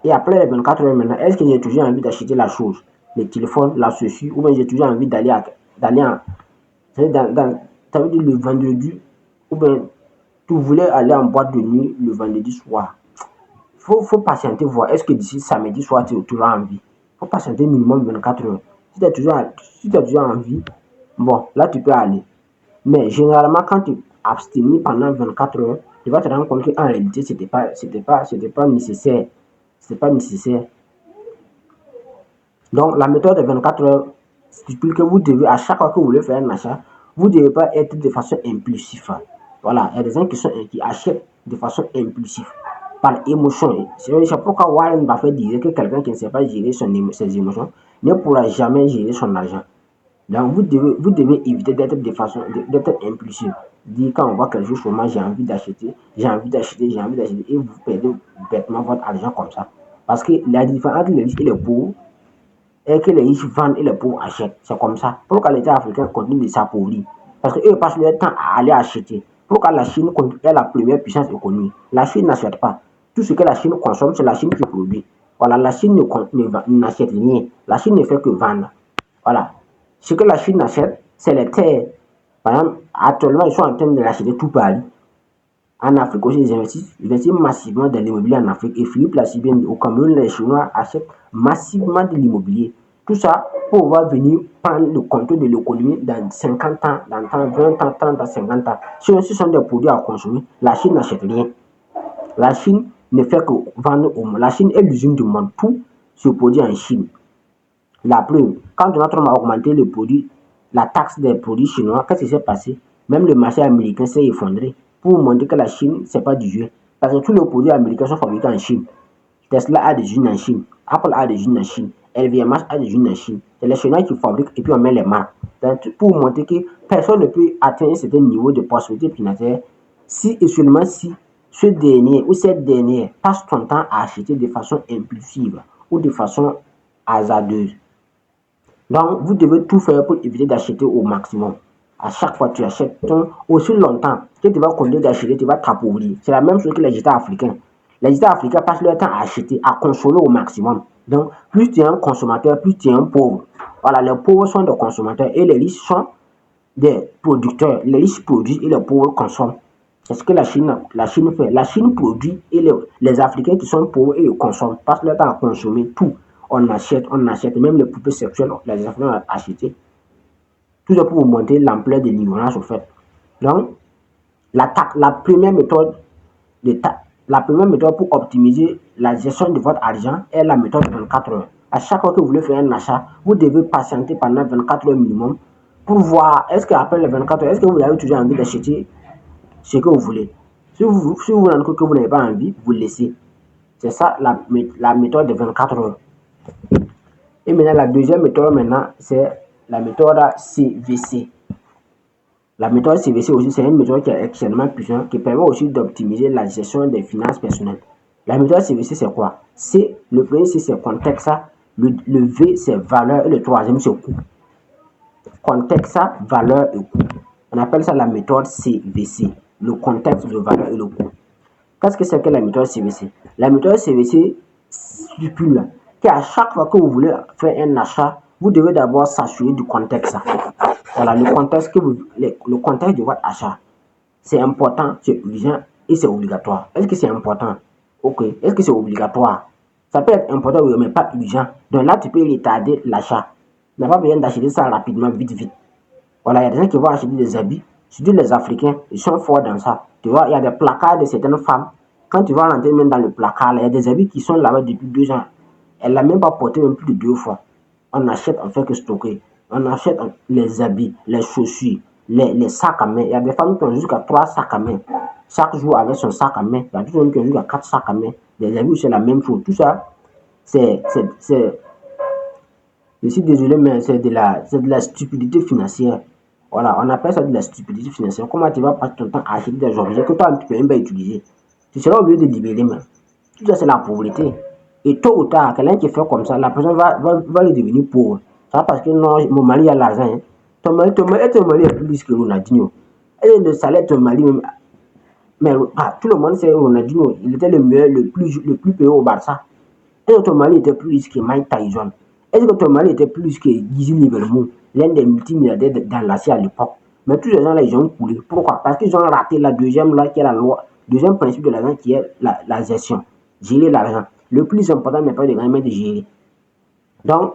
Et après les 24 heures maintenant, est-ce que j'ai toujours envie d'acheter la chose, le téléphone, la ceci, ou bien j'ai toujours envie d'aller en. Ça veut dire le vendredi, ou bien tu voulais aller en boîte de nuit le vendredi soir. Faut patienter, voir. Est-ce que d'ici samedi soir, tu auras envie? Faut patienter minimum 24 heures. Si tu as toujours envie, bon, là, tu peux aller. Mais généralement, quand tu abstiens pendant 24 heures, tu vas te rendre compte qu'en réalité, c'était pas nécessaire. C'est pas nécessaire. Donc, la méthode de 24 heures stipule que vous devez, à chaque fois que vous voulez faire un achat, vous ne devez pas être de façon impulsive. Voilà, il y a des gens qui achètent de façon impulsive, par émotion. C'est pourquoi Warren Buffett disait que quelqu'un qui ne sait pas gérer ses émotions ne pourra jamais gérer son argent. Donc, vous devez éviter d'être impulsif. Dire quand on voit quelque chose sur moi, j'ai envie d'acheter, et vous perdez bêtement votre argent comme ça. Parce que la différence entre les riches et les pauvres est que les riches vendent et les pauvres achètent. C'est comme ça. Pourquoi l'État africain continue de s'appauvrir? Parce qu'eux passent leur temps à aller acheter. Pourquoi la Chine est la première puissance économique? La Chine n'achète pas. Tout ce que la Chine consomme, c'est la Chine qui produit. Voilà, la Chine n'achète rien. La Chine ne fait que vendre. Voilà. Ce que la Chine achète, c'est les terres. Par exemple, actuellement, ils sont en train de l'acheter tout Paris. En Afrique aussi, ils investissent massivement dans l'immobilier en Afrique. Et Philippe l'a si bien dit, au Cameroun, les Chinois achètent massivement de l'immobilier. Tout ça pour pouvoir venir prendre le contrôle de l'économie dans 50 ans, dans 20 ans, 30 ans, 50 ans. Si ce sont des produits à consommer, la Chine n'achète rien. La Chine ne fait que vendre au monde. La Chine est l'usine du monde. Tout se produit en Chine. La preuve, quand Donald Trump a augmenté le produit, la taxe des produits chinois, qu'est-ce qui s'est passé? Même le marché américain s'est effondré pour montrer que la Chine, c'est pas du jeu. Parce que tous les produits américains sont fabriqués en Chine. Tesla a des usines en Chine. Apple a des usines en Chine. LVMH a des usines en Chine. C'est les Chinois qui fabriquent et puis on met les marques. Donc, pour montrer que personne ne peut atteindre un certain niveau de prospérité financière si et seulement si ce dernier ou cette dernière passe son temps à acheter de façon impulsive ou de façon hasardeuse. Donc, vous devez tout faire pour éviter d'acheter au maximum. À chaque fois que tu achètes, aussi longtemps que tu vas continuer d'acheter, tu vas t'appauvrir. C'est la même chose que les États africains. Les États africains passent leur temps à acheter, à consommer au maximum. Donc, plus tu es un consommateur, plus tu es un pauvre. Voilà, les pauvres sont des consommateurs et les riches sont des producteurs. Les riches produisent et les pauvres consomment. C'est ce que la Chine fait. La Chine produit et les Africains qui sont pauvres et ils consomment, passent leur temps à consommer tout. On achète, même les poupées sexuelles, les Africains ont acheté. Tout ça pour vous montrer l'ampleur de l'ignorance au fait. Donc, la première méthode pour optimiser la gestion de votre argent est la méthode 24 heures. À chaque fois que vous voulez faire un achat, vous devez patienter pendant 24 heures minimum pour voir est-ce qu'après les 24 heures, est-ce que vous avez toujours envie d'acheter ce que vous voulez. Si vous rendez compte que vous n'avez pas envie, vous laissez. C'est ça la méthode de 24 heures. Et maintenant, la deuxième méthode, c'est la méthode CVC. La méthode CVC aussi, c'est une méthode qui est extrêmement puissante, qui permet aussi d'optimiser la gestion des finances personnelles. La méthode CVC, c'est quoi? Le premier, c'est contexte, le V, c'est valeur, et le troisième, c'est coût. Contexte, valeur et coût. On appelle ça la méthode CVC, le contexte, le valeur et le coût. Qu'est-ce que c'est que la méthode CVC? La méthode CVC stipule qu'à chaque fois que vous voulez faire un achat, vous devez d'abord s'assurer du contexte. Voilà, le contexte de votre achat. C'est important, c'est urgent et c'est obligatoire. Est-ce que c'est important? Ok. Est-ce que c'est obligatoire? Ça peut être important, oui, mais pas urgent. Donc là, tu peux retarder l'achat. Tu n'as pas besoin d'acheter ça rapidement, vite, vite. Voilà, il y a des gens qui vont acheter des habits, surtout les Africains, ils sont forts dans ça. Tu vois, il y a des placards de certaines femmes. Quand tu vas rentrer même dans le placard, il y a des habits qui sont là-bas depuis 2 ans. Elle l'a même pas porté même plus de 2 fois. On achète, on fait que stocker. On achète les habits, les chaussures, les sacs à main. Il y a des femmes qui ont jusqu'à 3 sacs à main. Chaque jour avec son sac à main. Il y a des gens qui ont jusqu'à 4 sacs à main. Les habits, c'est la même chose. Tout ça, c'est, je suis désolé, mais c'est de la stupidité financière. Voilà, on appelle ça de la stupidité financière. Comment tu vas passer ton temps à acheter des objets que toi, tu peux même pas utiliser? Tu seras obligé de libérer même. Tout ça, c'est la pauvreté. Et tôt ou tard, quelqu'un qui fait comme ça, la personne va lui devenir pauvre. Ça parce que non, mon mari a l'argent. Hein. Ton mari est plus riche que Ronaldinho. Et le salaire de ton mari, même, mais tout le monde sait Ronaldinho, il était le meilleur, le plus payé au Barça. Et ton mari était plus riche que Mike Tyson. Est-ce que ton mari était plus riche que Gizzy Livermore, l'un des multimilliardaires dans l'Asie à l'époque? Mais tous ces gens-là, ils ont coulé. Pourquoi? Parce qu'ils ont raté la deuxième loi qui est la loi, deuxième principe de l'argent qui est la gestion. Gérer l'argent. Le plus important n'est pas de gagner, mais de gérer. Donc,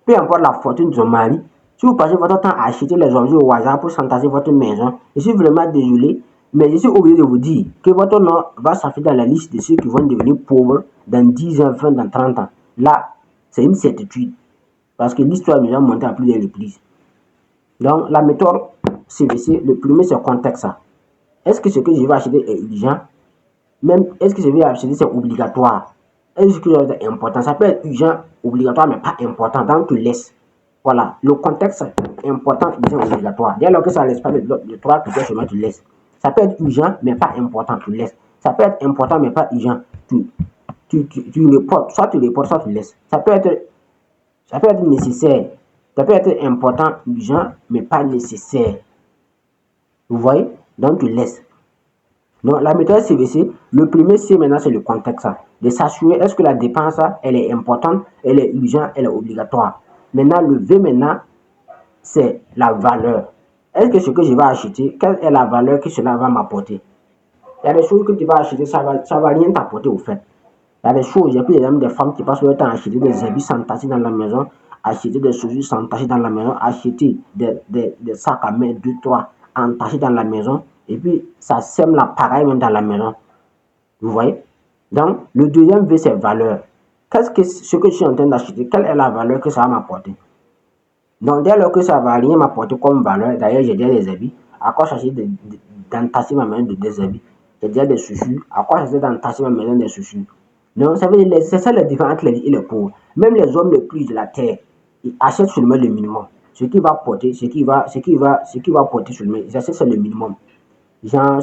peu importe la fortune de son mari, si vous passez votre temps à acheter les objets au hasard pour s'entasser votre maison, je suis vraiment désolé, mais je suis obligé de vous dire que votre nom va s'afficher dans la liste de ceux qui vont devenir pauvres dans 10 ans, 20 ans, 30 ans. Là, c'est une certitude. Parce que l'histoire nous a monté à plusieurs reprises. Donc, la méthode CVC, le premier, c'est contexte. Est-ce que ce que je vais acheter est urgent? Même, est-ce que ce que je vais acheter, c'est obligatoire? Est-ce que c'est important? Ça peut être urgent, obligatoire, mais pas important. Donc, tu laisses. Voilà. Le contexte est important, urgent, obligatoire. Dès lors que ça ne laisse pas de 3 critères, chemin, tu laisses. Ça peut être urgent, mais pas important, tu laisses. Ça peut être important, mais pas urgent. Tu reportes. Soit tu reportes, soit tu laisses. Ça peut être nécessaire. Ça peut être important, urgent, mais pas nécessaire. Vous voyez? Donc, tu laisses. Donc, la méthode CVC, le premier C maintenant, c'est le contexte. De s'assurer, est-ce que la dépense, elle est importante, elle est urgente, elle est obligatoire. Maintenant, le V maintenant, c'est la valeur. Est-ce que ce que je vais acheter, quelle est la valeur que cela va m'apporter? Il y a des choses que tu vas acheter, ça va rien t'apporter au fait. Il y a des choses, il y a plus des femmes qui passent leur temps à acheter des habits s'entasser dans la maison, acheter des chaussures s'entasser dans la maison, acheter des sacs à main, 2, 3, entachés dans la maison, et puis ça sème la pareille même dans la maison. Vous voyez? Donc, le deuxième V, c'est valeur. Qu'est-ce que ce que je suis en train d'acheter? Quelle est la valeur que ça va m'apporter? Donc, dès lors que ça ne va rien m'apporter comme valeur, d'ailleurs, j'ai déjà des habits, à quoi chercher d'entasser ma maison de des habits? J'ai déjà des chaussures, à quoi chercher d'entasser ma maison des chaussures? Donc, ça veut dire, c'est ça la différence entre les riches et les pauvres. Même les hommes les plus riches de la terre, ils achètent seulement le minimum. Ce qui va porter, ce qui va porter seulement, ils achètent c'est le minimum. Genre,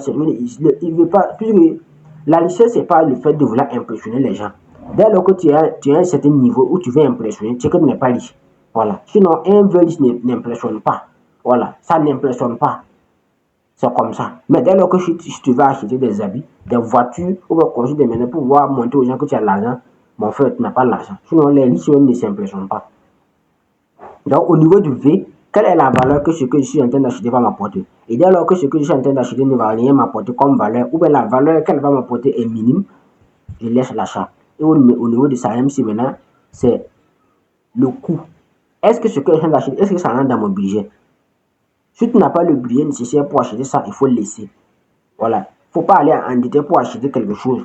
il veut pas, puisque la richesse, c'est pas le fait de vouloir impressionner les gens. Dès lors que tu as un certain niveau où tu veux impressionner, c'est que tu n'es pas riche. Voilà. Sinon, un vrai riche n'impressionne pas. Voilà. Ça n'impressionne pas. C'est comme ça. Mais dès lors que si tu vas acheter des habits, des voitures, ou bien construire des maisons pour pouvoir montrer aux gens que tu as l'argent, mon frère, tu n'as pas l'argent. Sinon, les riches ne s'impressionnent pas. Donc, au niveau du V, quelle est la valeur que ce que je suis en train d'acheter va m'apporter? Et dès lors que ce que je suis en train d'acheter ne va rien m'apporter comme valeur, ou bien la valeur qu'elle va m'apporter est minime, je laisse l'achat. Et au niveau de sa MC maintenant, c'est le coût. Est-ce que ce que je suis en train d'acheter, est-ce que ça rentre dans mon budget? Si tu n'as pas le budget nécessaire pour acheter ça, il faut le laisser. Voilà. Il ne faut pas aller en détail pour acheter quelque chose.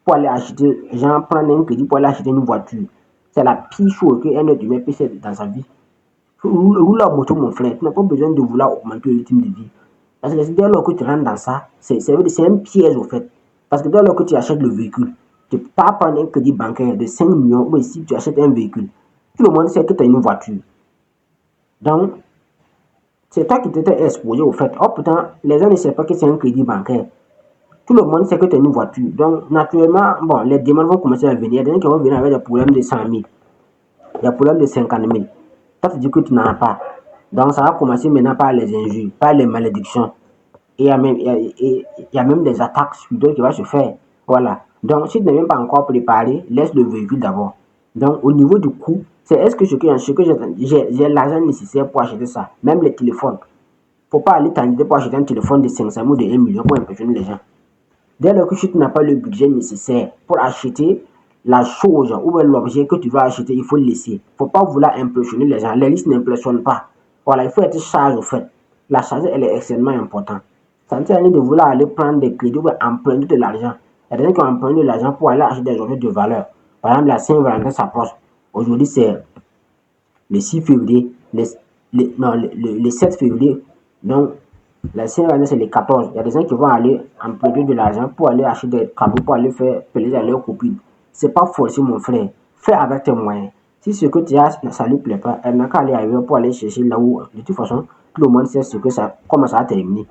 Pour aller acheter, genre prendre un crédit pour aller acheter une voiture. C'est la pire chose qu'un être humain peut faire dans sa vie. Roule la moto, mon frère. Tu n'as pas besoin de vouloir augmenter le rythme de vie. Parce que dès lors que tu rentres dans ça, c'est un piège au fait. Parce que dès lors que tu achètes le véhicule, tu ne peux pas prendre un crédit bancaire de 5 millions ou si tu achètes un véhicule. Tout le monde sait que tu as une voiture. Donc, c'est toi qui t'étais exposé au fait. Oh pourtant, les gens ne savent pas que c'est un crédit bancaire. Tout le monde sait que tu as une voiture. Donc, naturellement, bon, les demandes vont commencer à venir. Il y a des gens qui vont venir avec des problèmes de 100 000, des problèmes de 50 000. Toi, tu dis que tu n'en as pas. Donc, ça va commencer maintenant par les injures, par les malédictions. Et il y a même des attaques spirituelles qui vont se faire. Voilà. Donc, si tu n'es même pas encore préparé, laisse le véhicule d'abord. Donc, au niveau du coût, c'est est-ce que j'ai l'argent nécessaire pour acheter ça? Même les téléphones. Il ne faut pas aller t'endetter pour acheter un téléphone de 500 000 ou de 1 million pour impressionner les gens. Dès lors que tu n'as pas le budget nécessaire pour acheter la chose ou bien l'objet que tu vas acheter, il faut le laisser. Il ne faut pas vouloir impressionner les gens. Les listes n'impressionnent pas. Voilà, il faut être sage au fait. La charge, elle est extrêmement importante. Ça ne sert à rien de vouloir aller prendre des crédits ou emprunter de l'argent. Il y a des gens qui ont emprunté de l'argent pour aller acheter des objets de valeur. Par exemple, la Saint-Valentin s'approche. Aujourd'hui, c'est le 6 février, le 7 février. Donc, la Saint-Valentin, c'est le 14. Il y a des gens qui vont aller emprunter de l'argent pour aller acheter des cadeaux, pour aller faire plaisir à leurs copines. C'est pas forcé, mon frère. Fais avec tes moyens. Si ce que tu as, ça ne lui plaît pas, elle n'a qu'à aller ailleurs pour aller chercher là où, de toute façon, tout le monde sait comment ça a terminé.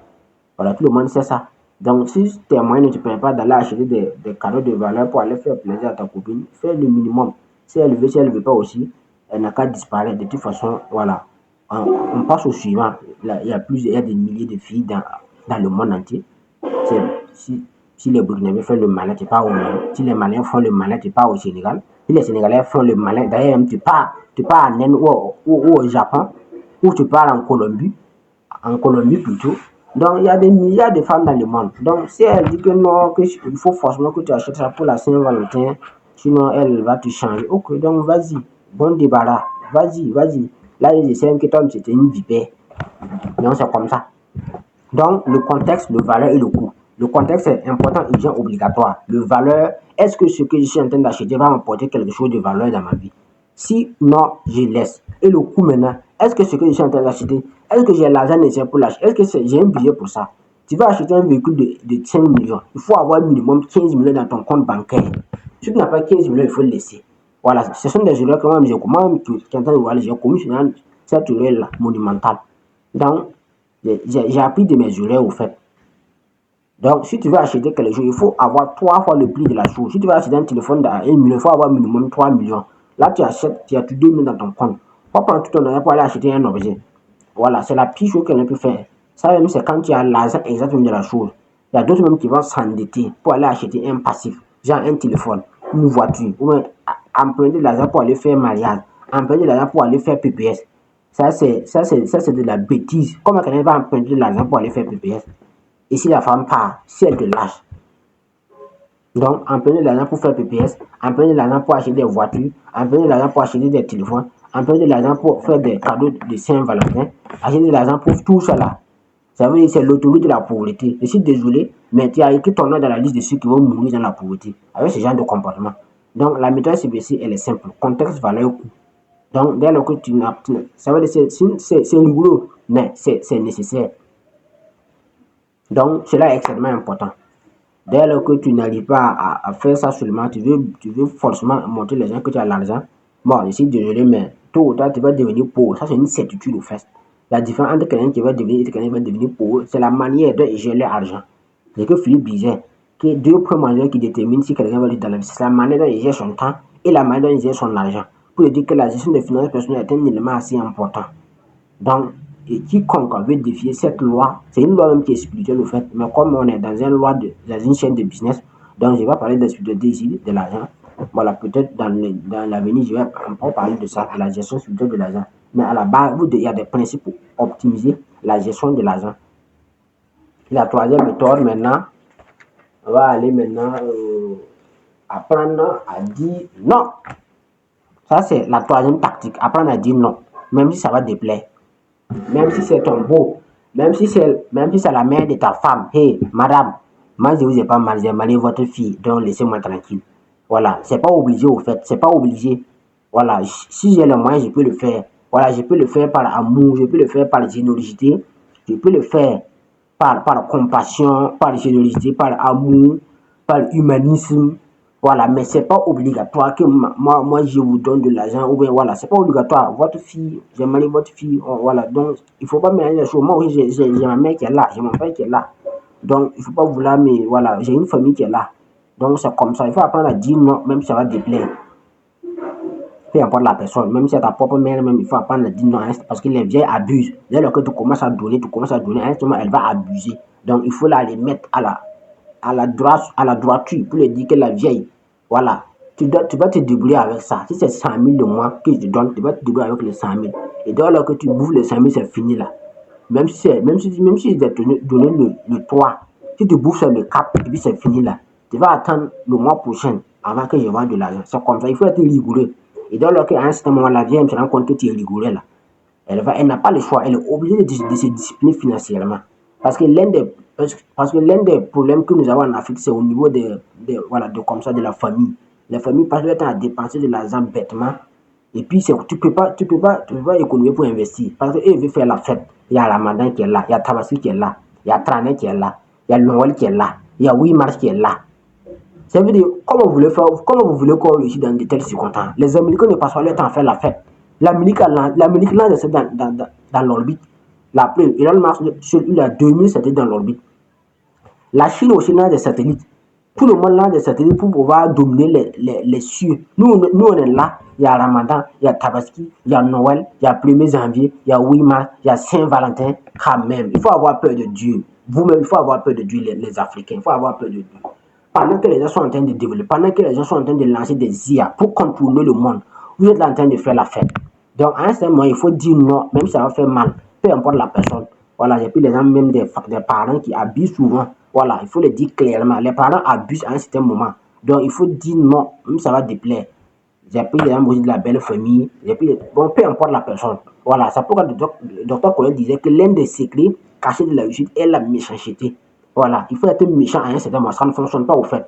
Voilà, tout le monde sait ça. Donc, si tes moyens ne te permettent pas d'aller acheter des cadeaux de valeur pour aller faire plaisir à ta copine, fais le minimum. Si elle veut, si elle ne veut pas aussi, elle n'a qu'à disparaître. De toute façon, voilà. On passe au suivant. Là, il y a des milliers de filles dans le monde entier. Si les Burkinabés font le malin, tu pars au Mali. Si les Maliens font le malin, tu pars au Sénégal. Si les Sénégalais font le malin, d'ailleurs, tu pars en Inde ou au Japon, ou tu pars en Colombie plutôt. Donc, il y a des milliards de femmes dans le monde. Donc, si elle dit que non, qu'il faut forcément que tu achètes ça pour la Saint-Valentin, sinon elle va te changer. Ok, donc vas-y, bon débarras, vas-y. Là, ils essaient que toi, c'était une vipère. Donc, c'est comme ça. Donc, le contexte, le valeur et le coût. Le contexte est important, urgent, obligatoire. Le valeur, est-ce que ce que je suis en train d'acheter va m'apporter quelque chose de valeur dans ma vie? Si non, je laisse. Et le coût maintenant, est-ce que ce que je suis en train d'acheter, est-ce que j'ai l'argent nécessaire pour l'acheter? Est-ce que j'ai un budget pour ça? Tu vas acheter un véhicule de 5 millions. Il faut avoir minimum 15 millions dans ton compte bancaire. Si tu n'as pas 15 millions, il faut le laisser. Voilà, ce sont des erreurs que moi, j'ai commis cette erreur-là monumentale. Donc, j'ai appris de mes erreurs au fait. Donc, si tu veux acheter quelque chose, il faut avoir 3 fois le prix de la chose. Si tu veux acheter un téléphone à 1 million, il faut avoir minimum 3 millions. Là, tu achètes, tu as 2 millions dans ton compte. Pas prendre tout ton argent pour aller acheter un objet. Voilà, c'est la pire chose qu'elle peut faire. Ça même, c'est quand tu as l'argent exactement de la chose. Il y a d'autres même qui vont s'endetter pour aller acheter un passif, genre un téléphone, une voiture, ou emprunter de l'argent pour aller faire mariage, emprunter de l'argent pour aller faire PPS. Ça, c'est de la bêtise. Comment quelqu'un va emprunter de l'argent pour aller faire PPS? Et si la femme part, si elle te lâche. Donc, emprunter de l'argent pour faire PPS, emprunter de l'argent pour acheter des voitures, emprunter de l'argent pour acheter des téléphones, emprunter de l'argent pour faire des cadeaux de Saint-Valentin, acheter de l'argent pour tout cela. Ça veut dire que c'est l'autoroute de la pauvreté. Je suis désolé, mais tu as écrit ton nom dans la liste de ceux qui vont mourir dans la pauvreté avec ce genre de comportement. Donc, la méthode CBC, elle est simple. Contexte, valeur, coût. Donc, dès lors que tu n'as... Ça veut dire que c'est rigolo, mais c'est nécessaire. Donc, cela est extrêmement important. Dès lors que tu n'arrives pas à faire ça seulement, tu veux forcément montrer les gens que tu as l'argent. Bon, je suis désolé, mais tôt ou tard, tu vas devenir pauvre. Ça, c'est une certitude au fait. La différence entre quelqu'un qui va devenir et quelqu'un qui va devenir pauvre, c'est la manière de gérer l'argent. C'est que Philippe disait que deux premiers qui déterminent si quelqu'un va lui dans la vie, c'est la manière dont il gère son temps et la manière dont il gère son argent. Pour lui dire que la gestion des finances personnelles est un élément assez important. Donc, et quiconque veut défier cette loi, c'est une loi même qui est spirituelle au fait, mais comme on est dans une chaîne de business, donc je vais parler de la spiritualité ici, de l'argent. Voilà, peut-être dans l'avenir, je vais encore parler de ça, de la gestion spirituelle de l'argent. Mais à la base, il y a des principes pour optimiser la gestion de l'argent. La troisième méthode, maintenant, on va aller maintenant apprendre à dire non. Ça, c'est la troisième tactique, apprendre à dire non, même si ça va te déplaire. Même si c'est ton beau, même si c'est la mère de ta femme. Hey, madame, moi je vous ai pas mal, j'ai marié votre fille, donc laissez-moi tranquille. Voilà, c'est pas obligé au fait, c'est pas obligé. Voilà, si j'ai le moyen, je peux le faire. Voilà, je peux le faire par amour, je peux le faire par générosité, je peux le faire par compassion, par générosité, par amour, par humanisme. Voilà, mais c'est pas obligatoire que moi je vous donne de l'argent ou bien voilà, c'est pas obligatoire. Votre fille, j'ai marié votre fille, voilà. Donc il faut pas mélanger les choses. Moi aussi j'ai ma mère qui est là, j'ai mon père qui est là. Donc il faut pas vouloir, mais voilà, j'ai une famille qui est là. Donc c'est comme ça. Il faut apprendre à dire non, même si ça va te déplaire. Peu importe la personne, même si c'est ta propre mère, même il faut apprendre à dire non, parce que les vieilles abusent. Dès lors que tu commences à donner, à un moment elle va abuser. Donc il faut la les mettre à la droiture pour lui dire que la vieille, voilà, tu vas te débrouiller avec ça. Si c'est 100 000 de mois que je te donne, tu vas te débrouiller avec les 100 000. Et dès lors que tu bouffes les 100 000, c'est fini là. Même si je t'ai donné le 3, si tu bouffes sur le 4 et puis c'est fini là, tu vas attendre le mois prochain avant que je vende de l'argent. C'est comme ça, il faut être rigoureux. Et dès lors qu'à un certain moment, la vieille se rend compte que tu es rigoureux là, elle n'a pas le choix, elle est obligée de se discipliner financièrement. Parce que l'un des problèmes que nous avons en Afrique, c'est au niveau comme ça, de la famille. La famille passe leur temps à dépenser de l'argent bêtement. Et puis, tu peux pas économiser pour investir. Parce qu'eux veulent faire la fête. Il y a Ramadan qui est là, il y a Tabaski qui est là, il y a Trané qui est là, il y a Noël qui est là, il y a 8 mars qui est là. Ça veut dire, comment vous voulez qu'on réussisse dans de telles circonstances? Les Américains ne passent pas leur temps à faire la fête. L'Amérique lance dans l'orbite. La preuve, Elon Musk, il a 2000 satellites dans l'orbite. La Chine aussi lance des satellites. Tout le monde lance des satellites pour pouvoir dominer les cieux. Nous, on est là. Il y a Ramadan, il y a Tabaski, il y a Noël, il y a 1er janvier, il y a 8 mars, il y a Saint-Valentin. Quand même, il faut avoir peur de Dieu. Vous-même, il faut avoir peur de Dieu, les Africains. Il faut avoir peur de Dieu. Pendant que les gens sont en train de développer, pendant que les gens sont en train de lancer des IA pour contourner le monde, vous êtes là en train de faire la fête. Donc, à un certain moment, il faut dire non, même si ça va faire mal, peu importe la personne. Voilà, et puis les gens, même des parents qui abusent souvent. Voilà, il faut le dire clairement. Les parents abusent à un certain moment. Donc, il faut dire non, même si ça va déplaire. J'ai pris les gens de la belle famille, bon, peu importe la personne. Voilà, c'est pourquoi le docteur Collet disait que l'un des secrets cachés de la réussite est la méchanceté. Voilà, il faut être méchant à un certain moment, ça ne fonctionne pas au fait.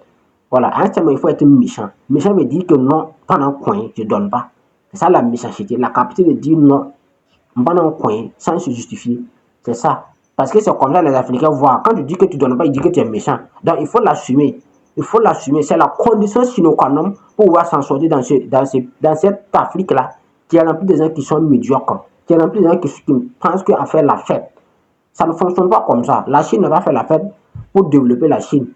Voilà, à un certain moment, il faut être méchant. Méchant veut dire que non, pendant un coin, je ne donne pas. C'est ça la méchanceté, la capacité de dire non, pendant un coin, sans se justifier. C'est ça. Parce que c'est comme ça les Africains voient. Quand tu dis que tu ne donnes pas, ils disent que tu es méchant. Donc il faut l'assumer. Il faut l'assumer. C'est la condition sine qua non pour pouvoir s'en sortir dans cette Afrique-là, qui est remplie de gens qui sont médiocres, qui est remplie de gens qui pensent qu'à faire la fête. Ça ne fonctionne pas comme ça. La Chine ne va pas faire la fête pour développer la Chine.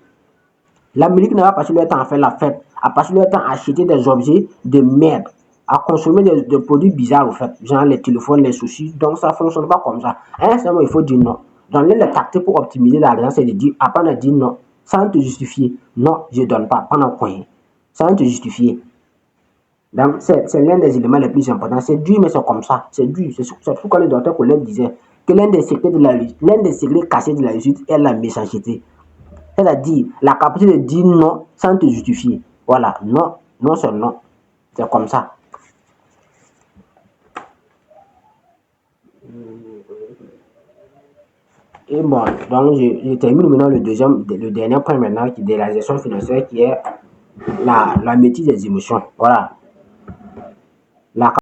L'Amérique ne va pas passer leur temps à faire la fête, à passer leur temps à acheter des objets de merde, à consommer des produits bizarres, au fait, genre les téléphones, les soucis. Donc, ça ne fonctionne pas comme ça. À un certain moment, il faut dire non. Donc, l'une des tactiques pour optimiser l'argent, c'est de dire, apprendre à dire non, sans te justifier. Non, je ne donne pas, pendant quoi, sans te justifier. Donc, c'est l'un des éléments les plus importants. C'est dur, mais c'est comme ça. C'est dur. C'est pourquoi le docteur Collet disait que l'un des secrets cachés de la réussite est la méchanceté. C'est-à-dire la capacité de dire non sans te justifier. Voilà, non, non c'est non. C'est comme ça. Et bon, donc je termine maintenant le dernier point maintenant qui est de la gestion financière qui est la maîtrise des émotions. Voilà. La